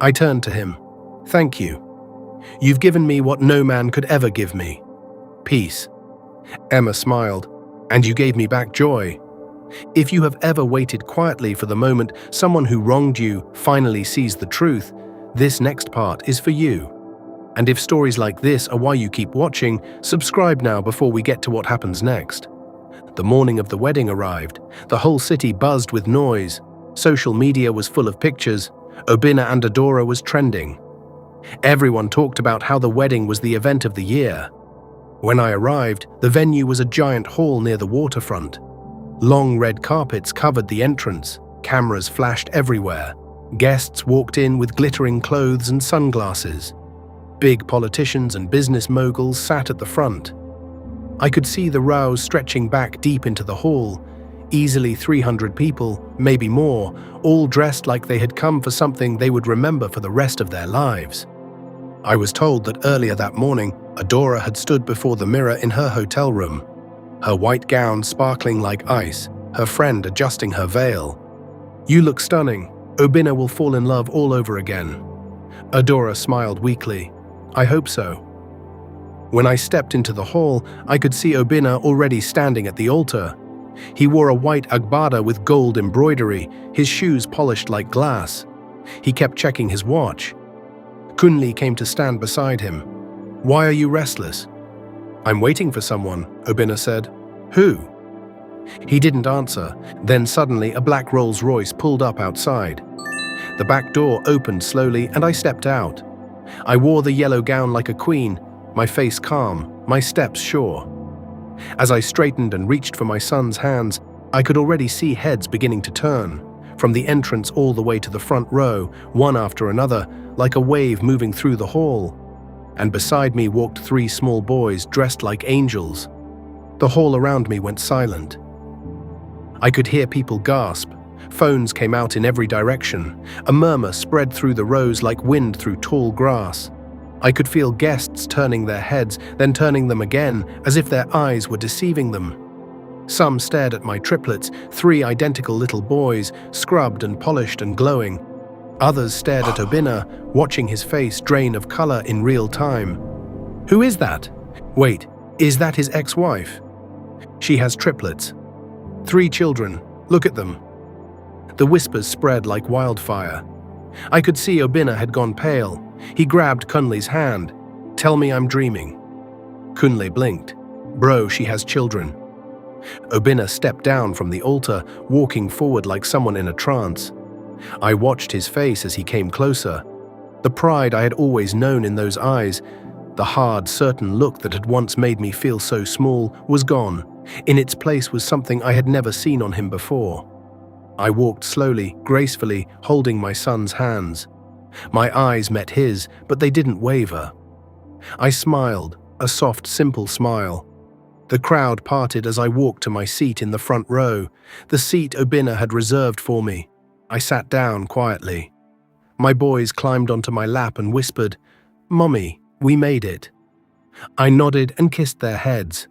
I turned to him. Thank you. You've given me what no man could ever give me. Peace. Emma smiled. And you gave me back joy. If you have ever waited quietly for the moment someone who wronged you finally sees the truth, this next part is for you. And if stories like this are why you keep watching, subscribe now before we get to what happens next. The morning of the wedding arrived. The whole city buzzed with noise. Social media was full of pictures. Obinna and Adora was trending. Everyone talked about how the wedding was the event of the year. When I arrived, the venue was a giant hall near the waterfront. Long red carpets covered the entrance. Cameras flashed everywhere. Guests walked in with glittering clothes and sunglasses. Big politicians and business moguls sat at the front. I could see the rows stretching back deep into the hall. Easily 300 people, maybe more, all dressed like they had come for something they would remember for the rest of their lives. I was told that earlier that morning, Adora had stood before the mirror in her hotel room, her white gown sparkling like ice, her friend adjusting her veil. You look stunning. Obinna will fall in love all over again. Adora smiled weakly. I hope so. When I stepped into the hall, I could see Obinna already standing at the altar. He wore a white agbada with gold embroidery, his shoes polished like glass. He kept checking his watch. Kunli came to stand beside him. Why are you restless? I'm waiting for someone, Obinna said. Who? He didn't answer. Then suddenly a black Rolls-Royce pulled up outside. The back door opened slowly and I stepped out. I wore the yellow gown like a queen, my face calm, my steps sure. As I straightened and reached for my son's hands, I could already see heads beginning to turn, from the entrance all the way to the front row, one after another, like a wave moving through the hall. And beside me walked 3 small boys dressed like angels. The hall around me went silent. I could hear people gasp. Phones came out in every direction. A murmur spread through the rows like wind through tall grass. I could feel guests turning their heads, then turning them again, as if their eyes were deceiving them. Some stared at my triplets, 3 identical little boys, scrubbed and polished and glowing. Others stared at Obinna, watching his face drain of color in real time. Who is that? Wait, is that his ex-wife? She has triplets. 3 children. Look at them. The whispers spread like wildfire. I could see Obinna had gone pale. He grabbed Kunli's hand. Tell me I'm dreaming. Kunle blinked. Bro, she has children. Obinna stepped down from the altar, walking forward like someone in a trance. I watched his face as he came closer. The pride I had always known in those eyes, the hard, certain look that had once made me feel so small, was gone. In its place was something I had never seen on him before. I walked slowly, gracefully, holding my son's hands. My eyes met his, but they didn't waver. I smiled, a soft, simple smile. The crowd parted as I walked to my seat in the front row, the seat Obinna had reserved for me. I sat down quietly. My boys climbed onto my lap and whispered, "Mommy, we made it." I nodded and kissed their heads.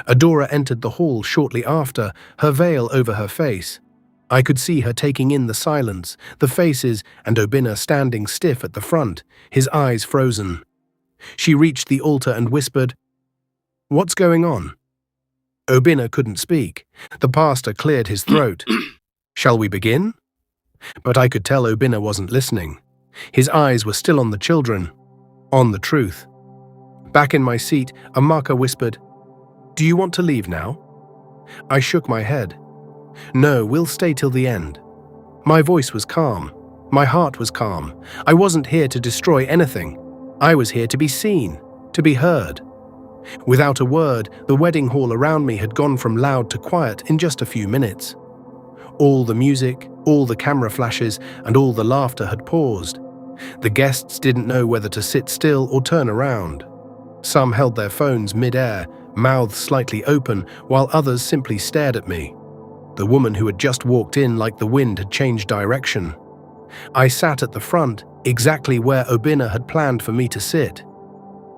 Adora entered the hall shortly after, her veil over her face. I could see her taking in the silence, the faces, and Obinna standing stiff at the front, his eyes frozen. She reached the altar and whispered, "What's going on?" Obinna couldn't speak. The pastor cleared his throat. "Shall we begin?" But I could tell Obinna wasn't listening. His eyes were still on the children, on the truth. Back in my seat, Amaka whispered, "Do you want to leave now?" I shook my head. "No, we'll stay till the end." My voice was calm. My heart was calm. I wasn't here to destroy anything. I was here to be seen, to be heard. Without a word, the wedding hall around me had gone from loud to quiet in just a few minutes. All the music, all the camera flashes, and all the laughter had paused. The guests didn't know whether to sit still or turn around. Some held their phones mid-air, mouths slightly open, while others simply stared at me. The woman who had just walked in like the wind had changed direction. I sat at the front, exactly where Obinna had planned for me to sit.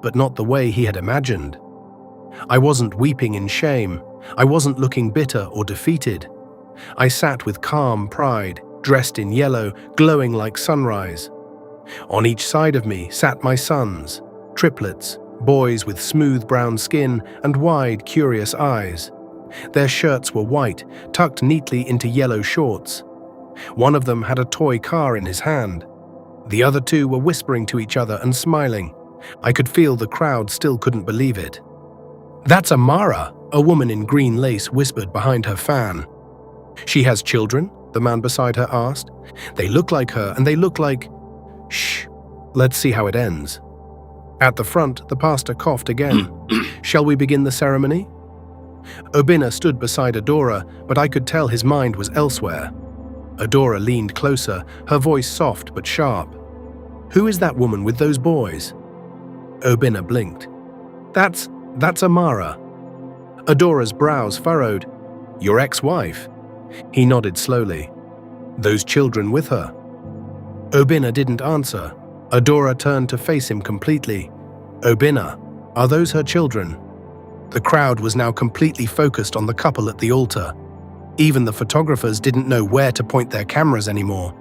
but not the way he had imagined. I wasn't weeping in shame. I wasn't looking bitter or defeated. I sat with calm pride, dressed in yellow, glowing like sunrise. On each side of me sat my sons, triplets, boys with smooth brown skin and wide, curious eyes. Their shirts were white, tucked neatly into yellow shorts. One of them had a toy car in his hand. The other two were whispering to each other and smiling. I could feel the crowd still couldn't believe it. "That's Amara," a woman in green lace whispered behind her fan. "She has children?" the man beside her asked. "They look like her and they look like—" "Shh, let's see how it ends." At the front, the pastor coughed again. "Shall we begin the ceremony?" Obinna stood beside Adora, but I could tell his mind was elsewhere. Adora leaned closer, her voice soft but sharp. "Who is that woman with those boys?" Obinna blinked. That's Amara." Adora's brows furrowed. "Your ex-wife?" He nodded slowly. "Those children with her?" Obinna didn't answer. Adora turned to face him completely. "Obinna, are those her children?" The crowd was now completely focused on the couple at the altar. Even the photographers didn't know where to point their cameras anymore.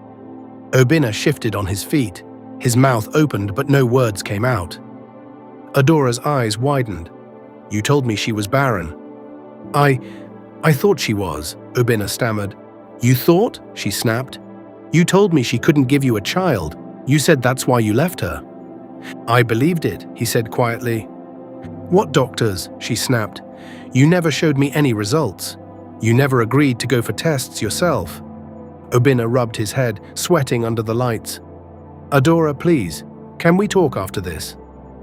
Obinna shifted on his feet. His mouth opened, but no words came out. Adora's eyes widened. "You told me she was barren." I thought she was," Obinna stammered. "You thought?" she snapped. "You told me she couldn't give you a child. You said that's why you left her." "I believed it," he said quietly. "What doctors?" she snapped. "You never showed me any results. You never agreed to go for tests yourself." Obinna rubbed his head, sweating under the lights. "Adora, please, can we talk after this?"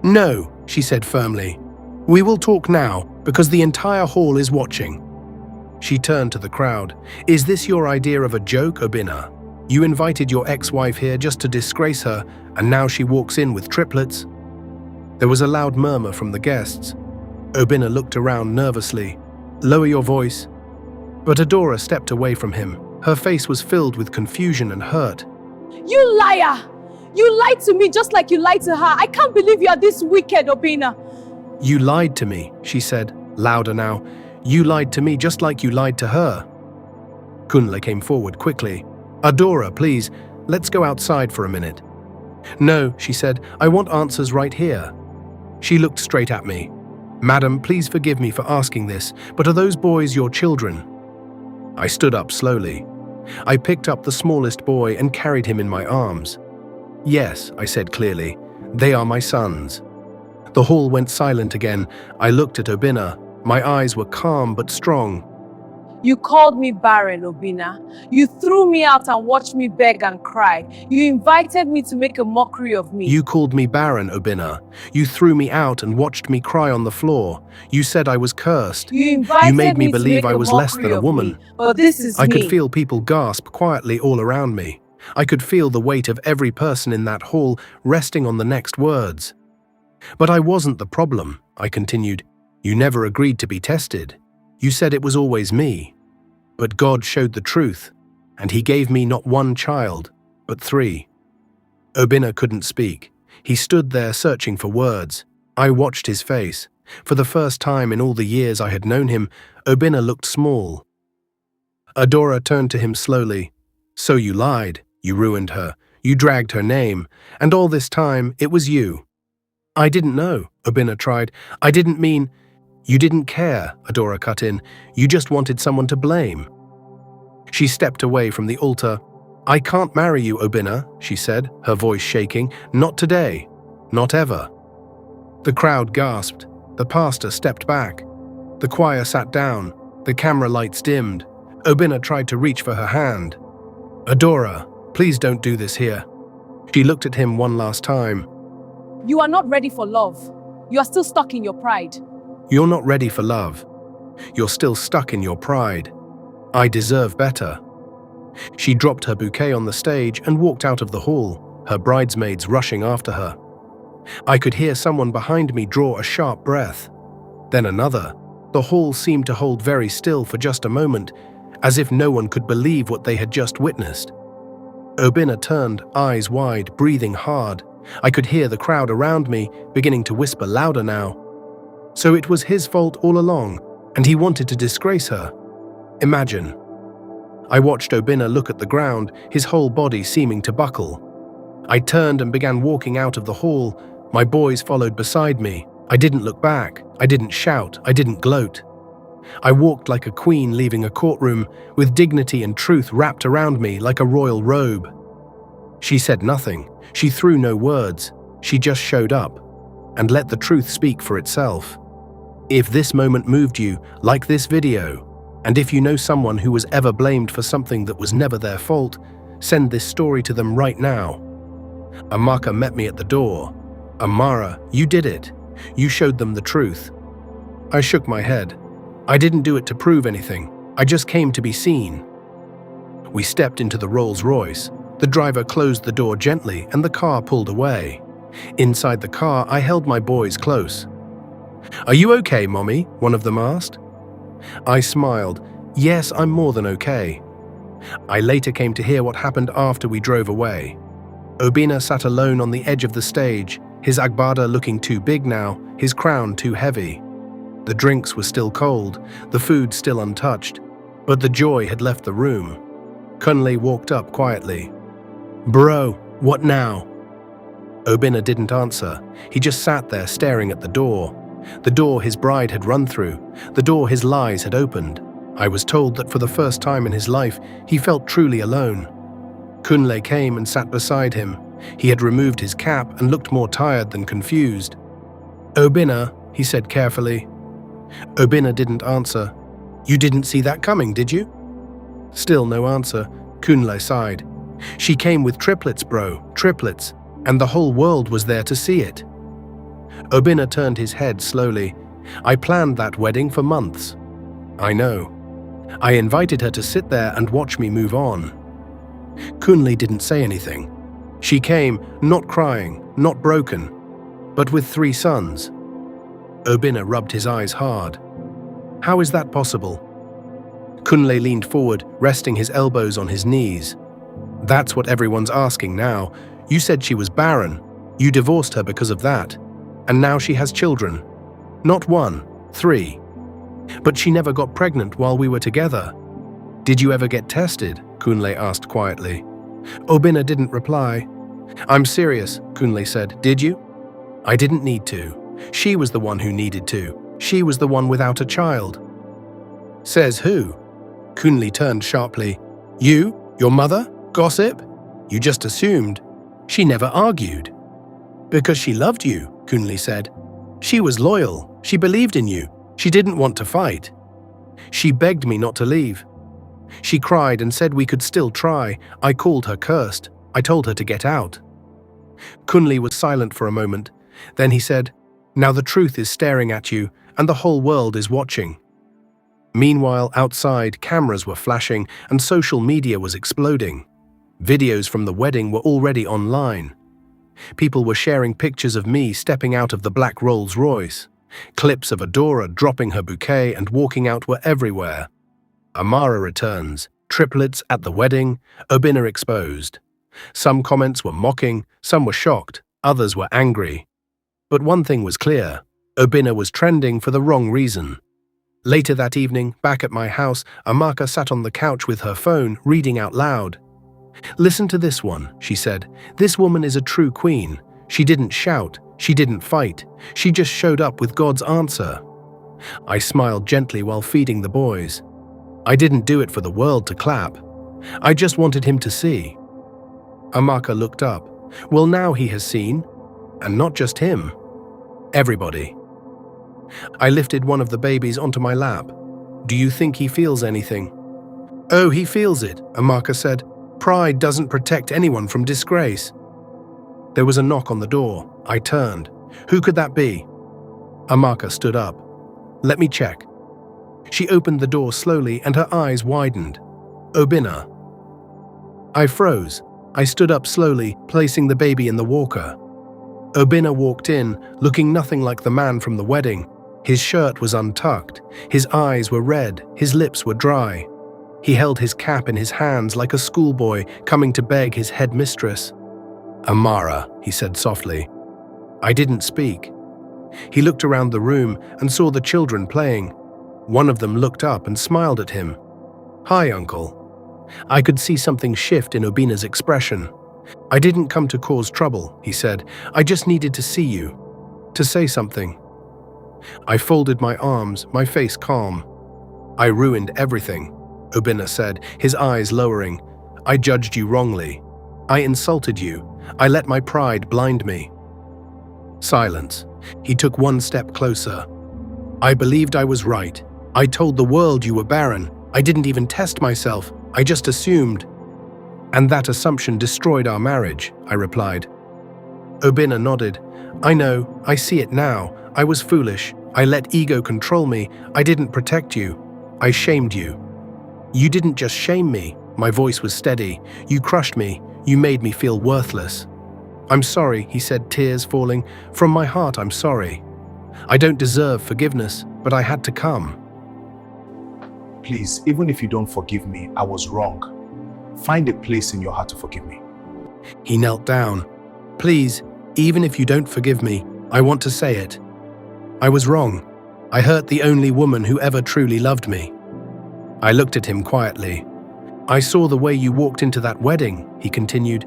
"No," she said firmly. "We will talk now, because the entire hall is watching." She turned to the crowd. "Is this your idea of a joke, Obinna? You invited your ex-wife here just to disgrace her, and now she walks in with triplets?" There was a loud murmur from the guests. Obinna looked around nervously. "Lower your voice." But Adora stepped away from him. Her face was filled with confusion and hurt. You liar! You lied to me just like you lied to her. I can't believe you are this wicked, Obinna. "You lied to me," she said, louder now. "You lied to me just like you lied to her." Kunle came forward quickly. "Adora, please, let's go outside for a minute." "No," she said, "I want answers right here." She looked straight at me. "Madam, please forgive me for asking this, but are those boys your children?" I stood up slowly. I picked up the smallest boy and carried him in my arms. "Yes," I said clearly, "they are my sons." The hall went silent again. I looked at Obinna. My eyes were calm but strong. You called me Barren, Obinna. You threw me out and watched me beg and cry. You invited me to make a mockery of me. You called me Barren, Obinna. You threw me out and watched me cry on the floor. You said I was cursed. You made me believe I was less than a woman. But this is I me. could feel people gasp quietly all around me. I could feel the weight of every person in that hall resting on the next words. "But I wasn't the problem," I continued. "You never agreed to be tested. You said it was always me. But God showed the truth, and he gave me not one child, but 3. Obinna couldn't speak. He stood there searching for words. I watched his face. For the first time in all the years I had known him, Obinna looked small. Adora turned to him slowly. "So you lied, you ruined her, you dragged her name, and all this time it was you." "I didn't know," Obinna tried. "I didn't mean—" "You didn't care," Adora cut in. "You just wanted someone to blame." She stepped away from the altar. "I can't marry you, Obinna," she said, her voice shaking. "Not today. Not ever." The crowd gasped. The pastor stepped back. The choir sat down. The camera lights dimmed. Obinna tried to reach for her hand. "Adora, please don't do this here." She looked at him one last time. You are not ready for love. You are still stuck in your pride. "You're not ready for love. You're still stuck in your pride. I deserve better." She dropped her bouquet on the stage and walked out of the hall, her bridesmaids rushing after her. I could hear someone behind me draw a sharp breath. Then another. The hall seemed to hold very still for just a moment, as if no one could believe what they had just witnessed. Obinna turned, eyes wide, breathing hard. I could hear the crowd around me beginning to whisper louder now. So it was his fault all along, and he wanted to disgrace her. Imagine. I watched Obinna look at the ground, his whole body seeming to buckle. I turned and began walking out of the hall. My boys followed beside me. I didn't look back. I didn't shout. I didn't gloat. I walked like a queen leaving a courtroom, with dignity and truth wrapped around me like a royal robe. She said nothing. She threw no words. She just showed up and let the truth speak for itself. If this moment moved you, like this video, and if you know someone who was ever blamed for something that was never their fault, send this story to them right now. Amaka met me at the door. Amara, you did it. You showed them the truth. I shook my head. I didn't do it to prove anything. I just came to be seen. We stepped into the Rolls-Royce. The driver closed the door gently and the car pulled away. Inside the car, I held my boys close. "Are you okay, Mommy?" one of them asked. I smiled. Yes, I'm more than okay. I later came to hear what happened after we drove away. Obinna sat alone on the edge of the stage, his agbada looking too big now, his crown too heavy. The drinks were still cold, the food still untouched, but the joy had left the room. Kunle walked up quietly. "Bro, what now?" Obinna didn't answer. He just sat there staring at the door his bride had run through, the door his lies had opened. I was told that for the first time in his life, he felt truly alone. Kunle came and sat beside him. He had removed his cap and looked more tired than confused. "Obinna," he said carefully. Obinna didn't answer. "You didn't see that coming, did you?" Still no answer. Kunle sighed. "She came with triplets, bro, triplets, and the whole world was there to see it." Obinna turned his head slowly. "I planned that wedding for months." "I know. I invited her to sit there and watch me move on." Kunle didn't say anything. She came, not crying, not broken, but with 3 sons. Obinna rubbed his eyes hard. "How is that possible?" Kunle leaned forward, resting his elbows on his knees. "That's what everyone's asking now. You said she was barren. You divorced her because of that. And now she has children. Not 1, 3. But she never got pregnant while we were together. Did you ever get tested?" Kunle asked quietly. Obinna didn't reply. "I'm serious," Kunle said. "Did you?" "I didn't need to. She was the one who needed to. She was the one without a child." "Says who?" Kunle turned sharply. "You? Your mother? Gossip? You just assumed. She never argued." "Because she loved you," Kunle said. "She was loyal. She believed in you. She didn't want to fight. She begged me not to leave. She cried and said we could still try. I called her cursed. I told her to get out." Kunle was silent for a moment. Then he said, "Now the truth is staring at you, and the whole world is watching." Meanwhile, outside, cameras were flashing and social media was exploding. Videos from the wedding were already online. People were sharing pictures of me stepping out of the black Rolls-Royce. Clips of Adora dropping her bouquet and walking out were everywhere. Amara returns, triplets at the wedding, Obinna exposed. Some comments were mocking, some were shocked, others were angry. But one thing was clear, Obinna was trending for the wrong reason. Later that evening, back at my house, Amaka sat on the couch with her phone, reading out loud. "Listen to this one," she said. "This woman is a true queen. She didn't shout. She didn't fight. She just showed up with God's answer." I smiled gently while feeding the boys. I didn't do it for the world to clap. I just wanted him to see. Amaka looked up. Well, now he has seen. And not just him. Everybody. I lifted one of the babies onto my lap. "Do you think he feels anything?" "Oh, he feels it," Amaka said. "Pride doesn't protect anyone from disgrace." There was a knock on the door. I turned. Who could that be? Amaka stood up. "Let me check." She opened the door slowly and her eyes widened. "Obinna." I froze. I stood up slowly, placing the baby in the walker. Obinna walked in, looking nothing like the man from the wedding. His shirt was untucked. His eyes were red. His lips were dry. He held his cap in his hands like a schoolboy coming to beg his headmistress. Amara, he said softly. I didn't speak. He looked around the room and saw the children playing. One of them looked up and smiled at him. Hi, Uncle. I could see something shift in Obina's expression. I didn't come to cause trouble, he said. I just needed to see you, to say something. I folded my arms, my face calm. I ruined everything, Obina said, his eyes lowering. I judged you wrongly. I insulted you. I let my pride blind me. Silence. He took one step closer. I believed I was right. I told the world you were barren. I didn't even test myself. I just assumed. And that assumption destroyed our marriage, I replied. Obina nodded. I know. I see it now. I was foolish. I let ego control me. I didn't protect you. I shamed you. You didn't just shame me. My voice was steady. You crushed me. You made me feel worthless. I'm sorry, he said, tears falling. From my heart, I'm sorry. I don't deserve forgiveness, but I had to come. Please, even if you don't forgive me, I was wrong. Find a place in your heart to forgive me. He knelt down. Please, even if you don't forgive me, I want to say it. I was wrong. I hurt the only woman who ever truly loved me. I looked at him quietly. I saw the way you walked into that wedding, he continued.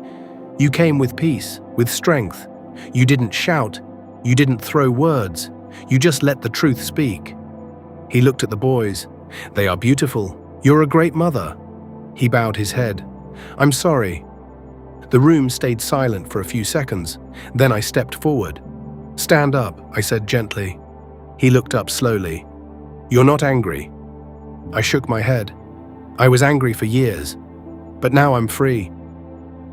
You came with peace, with strength. You didn't shout. You didn't throw words. You just let the truth speak. He looked at the boys. They are beautiful. You're a great mother. He bowed his head. I'm sorry. The room stayed silent for a few seconds. Then I stepped forward. Stand up, I said gently. He looked up slowly. You're not angry. I shook my head. I was angry for years, but now I'm free.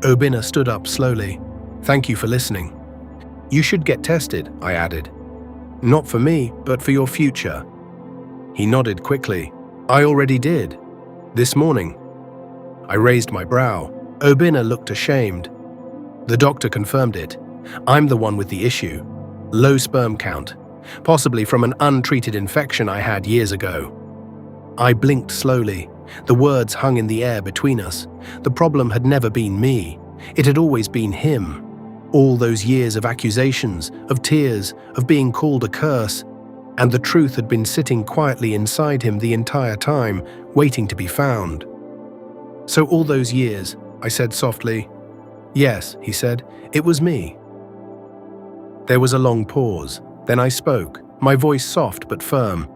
Obina stood up slowly. Thank you for listening. You should get tested, I added. Not for me, but for your future. He nodded quickly. I already did. This morning. I raised my brow. Obina looked ashamed. The doctor confirmed it. I'm the one with the issue. Low sperm count, possibly from an untreated infection I had years ago. I blinked slowly. The words hung in the air between us. The problem had never been me. It had always been him. All those years of accusations, of tears, of being called a curse, and the truth had been sitting quietly inside him the entire time, waiting to be found. So all those years, I said softly. Yes, he said, it was me. There was a long pause. Then I spoke, my voice soft but firm.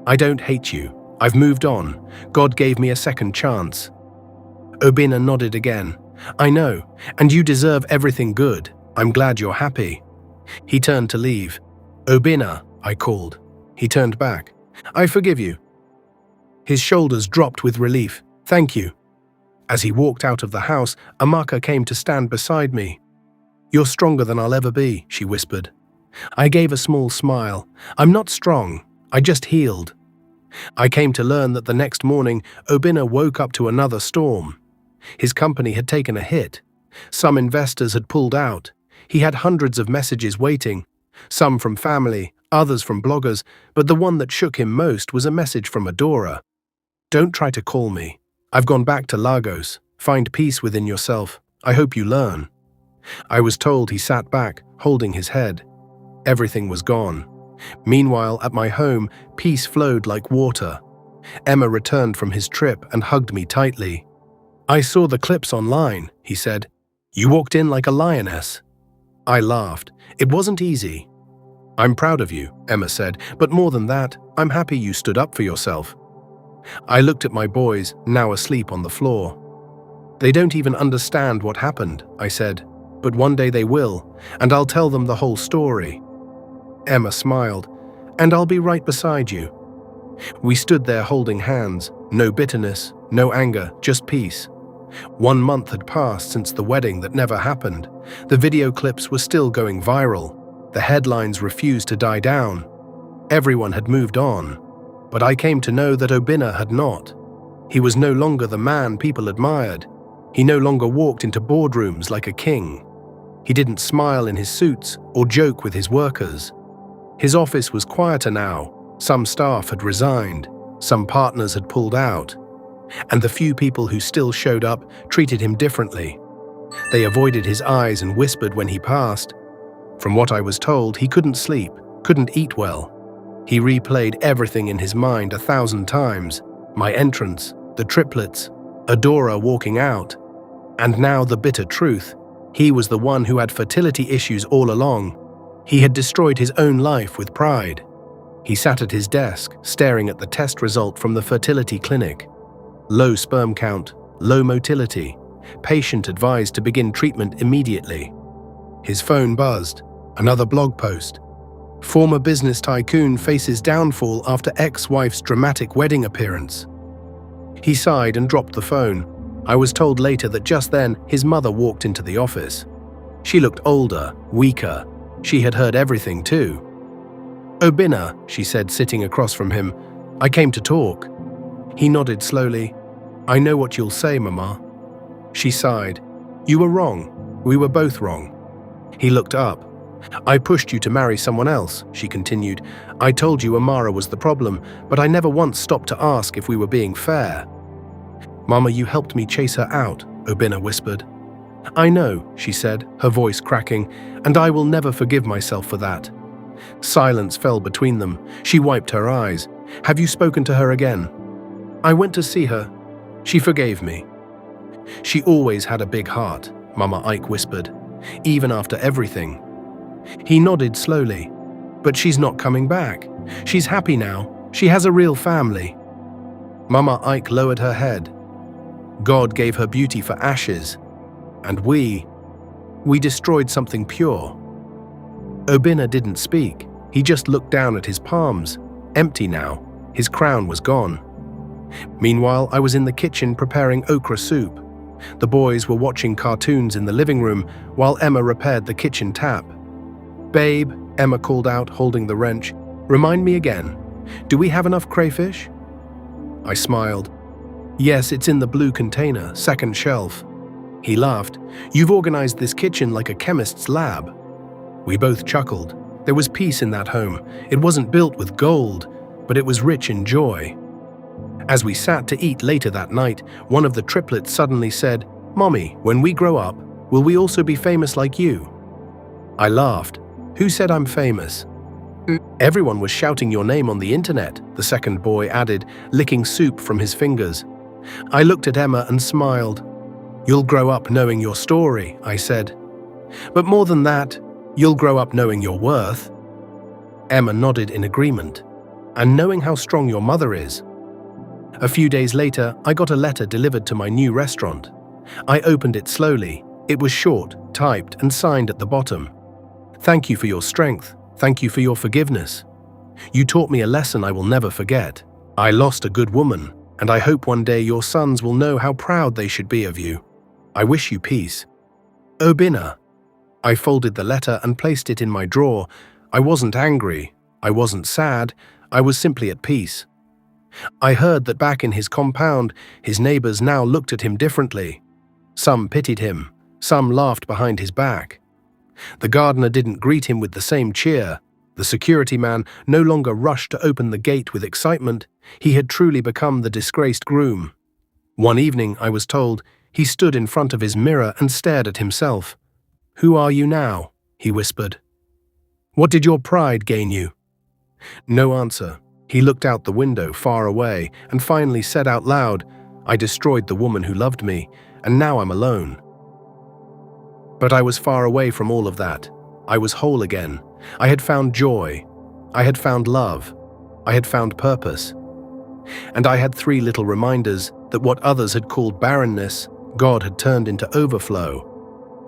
I don't hate you. I've moved on. God gave me a second chance. Obina nodded again. I know, and you deserve everything good. I'm glad you're happy. He turned to leave. Obina, I called. He turned back. I forgive you. His shoulders dropped with relief. Thank you. As he walked out of the house, Amara came to stand beside me. You're stronger than I'll ever be, she whispered. I gave a small smile. I'm not strong. I just healed. I came to learn that the next morning, Obina woke up to another storm. His company had taken a hit. Some investors had pulled out. He had hundreds of messages waiting, some from family, others from bloggers, but the one that shook him most was a message from Adora. Don't try to call me. I've gone back to Lagos. Find peace within yourself. I hope you learn. I was told he sat back, holding his head. Everything was gone. Meanwhile, at my home, peace flowed like water. Emma returned from his trip and hugged me tightly. I saw the clips online, he said. You walked in like a lioness. I laughed. It wasn't easy. I'm proud of you, Emma said, but more than that, I'm happy you stood up for yourself. I looked at my boys, now asleep on the floor. They don't even understand what happened, I said, but one day they will, and I'll tell them the whole story. Emma smiled, and I'll be right beside you. We stood there holding hands, no bitterness, no anger, just peace. 1 month had passed since the wedding that never happened. The video clips were still going viral. The headlines refused to die down. Everyone had moved on. But I came to know that Obina had not. He was no longer the man people admired. He no longer walked into boardrooms like a king. He didn't smile in his suits or joke with his workers. His office was quieter now. Some staff had resigned. Some partners had pulled out. And the few people who still showed up treated him differently. They avoided his eyes and whispered when he passed. From what I was told, he couldn't sleep, couldn't eat well. He replayed everything in his mind 1,000 times. My entrance, the triplets, Adora walking out. And now the bitter truth. He was the one who had fertility issues all along. He had destroyed his own life with pride. He sat at his desk, staring at the test result from the fertility clinic. Low sperm count, low motility. Patient advised to begin treatment immediately. His phone buzzed. Another blog post. Former business tycoon faces downfall after ex-wife's dramatic wedding appearance. He sighed and dropped the phone. I was told later that just then his mother walked into the office. She looked older, weaker. She had heard everything too. "Obinna," she said, sitting across from him. "I came to talk." He nodded slowly. "I know what you'll say, Mama." She sighed. "You were wrong. We were both wrong." He looked up. "I pushed you to marry someone else," she continued. "I told you Amara was the problem, but I never once stopped to ask if we were being fair." "Mama, you helped me chase her out," Obinna whispered. "I know," she said, her voice cracking, "and I will never forgive myself for that." Silence fell between them. She wiped her eyes. "Have you spoken to her again?" "I went to see her. She forgave me." "She always had a big heart," Mama Ike whispered, "even after everything." He nodded slowly. "But she's not coming back. She's happy now. She has a real family." Mama Ike lowered her head. "God gave her beauty for ashes. And we destroyed something pure." Obinna didn't speak. He just looked down at his palms, empty now. His crown was gone. Meanwhile, I was in the kitchen preparing okra soup. The boys were watching cartoons in the living room while Emma repaired the kitchen tap. "Babe," Emma called out, holding the wrench, "remind me again. Do we have enough crayfish?" I smiled. "Yes, it's in the blue container, second shelf." He laughed. "You've organized this kitchen like a chemist's lab." We both chuckled. There was peace in that home. It wasn't built with gold, but it was rich in joy. As we sat to eat later that night, one of the triplets suddenly said, "Mommy, when we grow up, will we also be famous like you?" I laughed. "Who said I'm famous?" "Everyone was shouting your name on the internet," the second boy added, licking soup from his fingers. I looked at Emma and smiled. "You'll grow up knowing your story," I said. "But more than that, you'll grow up knowing your worth." Emma nodded in agreement. "And knowing how strong your mother is." A few days later, I got a letter delivered to my new restaurant. I opened it slowly. It was short, typed, and signed at the bottom. "Thank you for your strength. Thank you for your forgiveness. You taught me a lesson I will never forget. I lost a good woman, and I hope one day your sons will know how proud they should be of you. I wish you peace. Obinna." I folded the letter and placed it in my drawer. I wasn't angry. I wasn't sad. I was simply at peace. I heard that back in his compound, his neighbors now looked at him differently. Some pitied him. Some laughed behind his back. The gardener didn't greet him with the same cheer. The security man no longer rushed to open the gate with excitement. He had truly become the disgraced groom. One evening, I was told, he stood in front of his mirror and stared at himself. "Who are you now?" he whispered. "What did your pride gain you?" No answer. He looked out the window far away and finally said out loud, "I destroyed the woman who loved me, and now I'm alone." But I was far away from all of that. I was whole again. I had found joy. I had found love. I had found purpose. And I had 3 little reminders that what others had called barrenness, God had turned into overflow.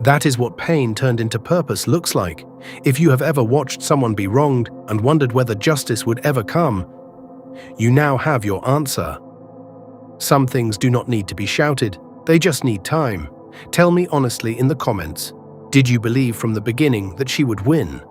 That is what pain turned into purpose looks like. If you have ever watched someone be wronged and wondered whether justice would ever come, you now have your answer. Some things do not need to be shouted, they just need time. Tell me honestly in the comments, did you believe from the beginning that she would win?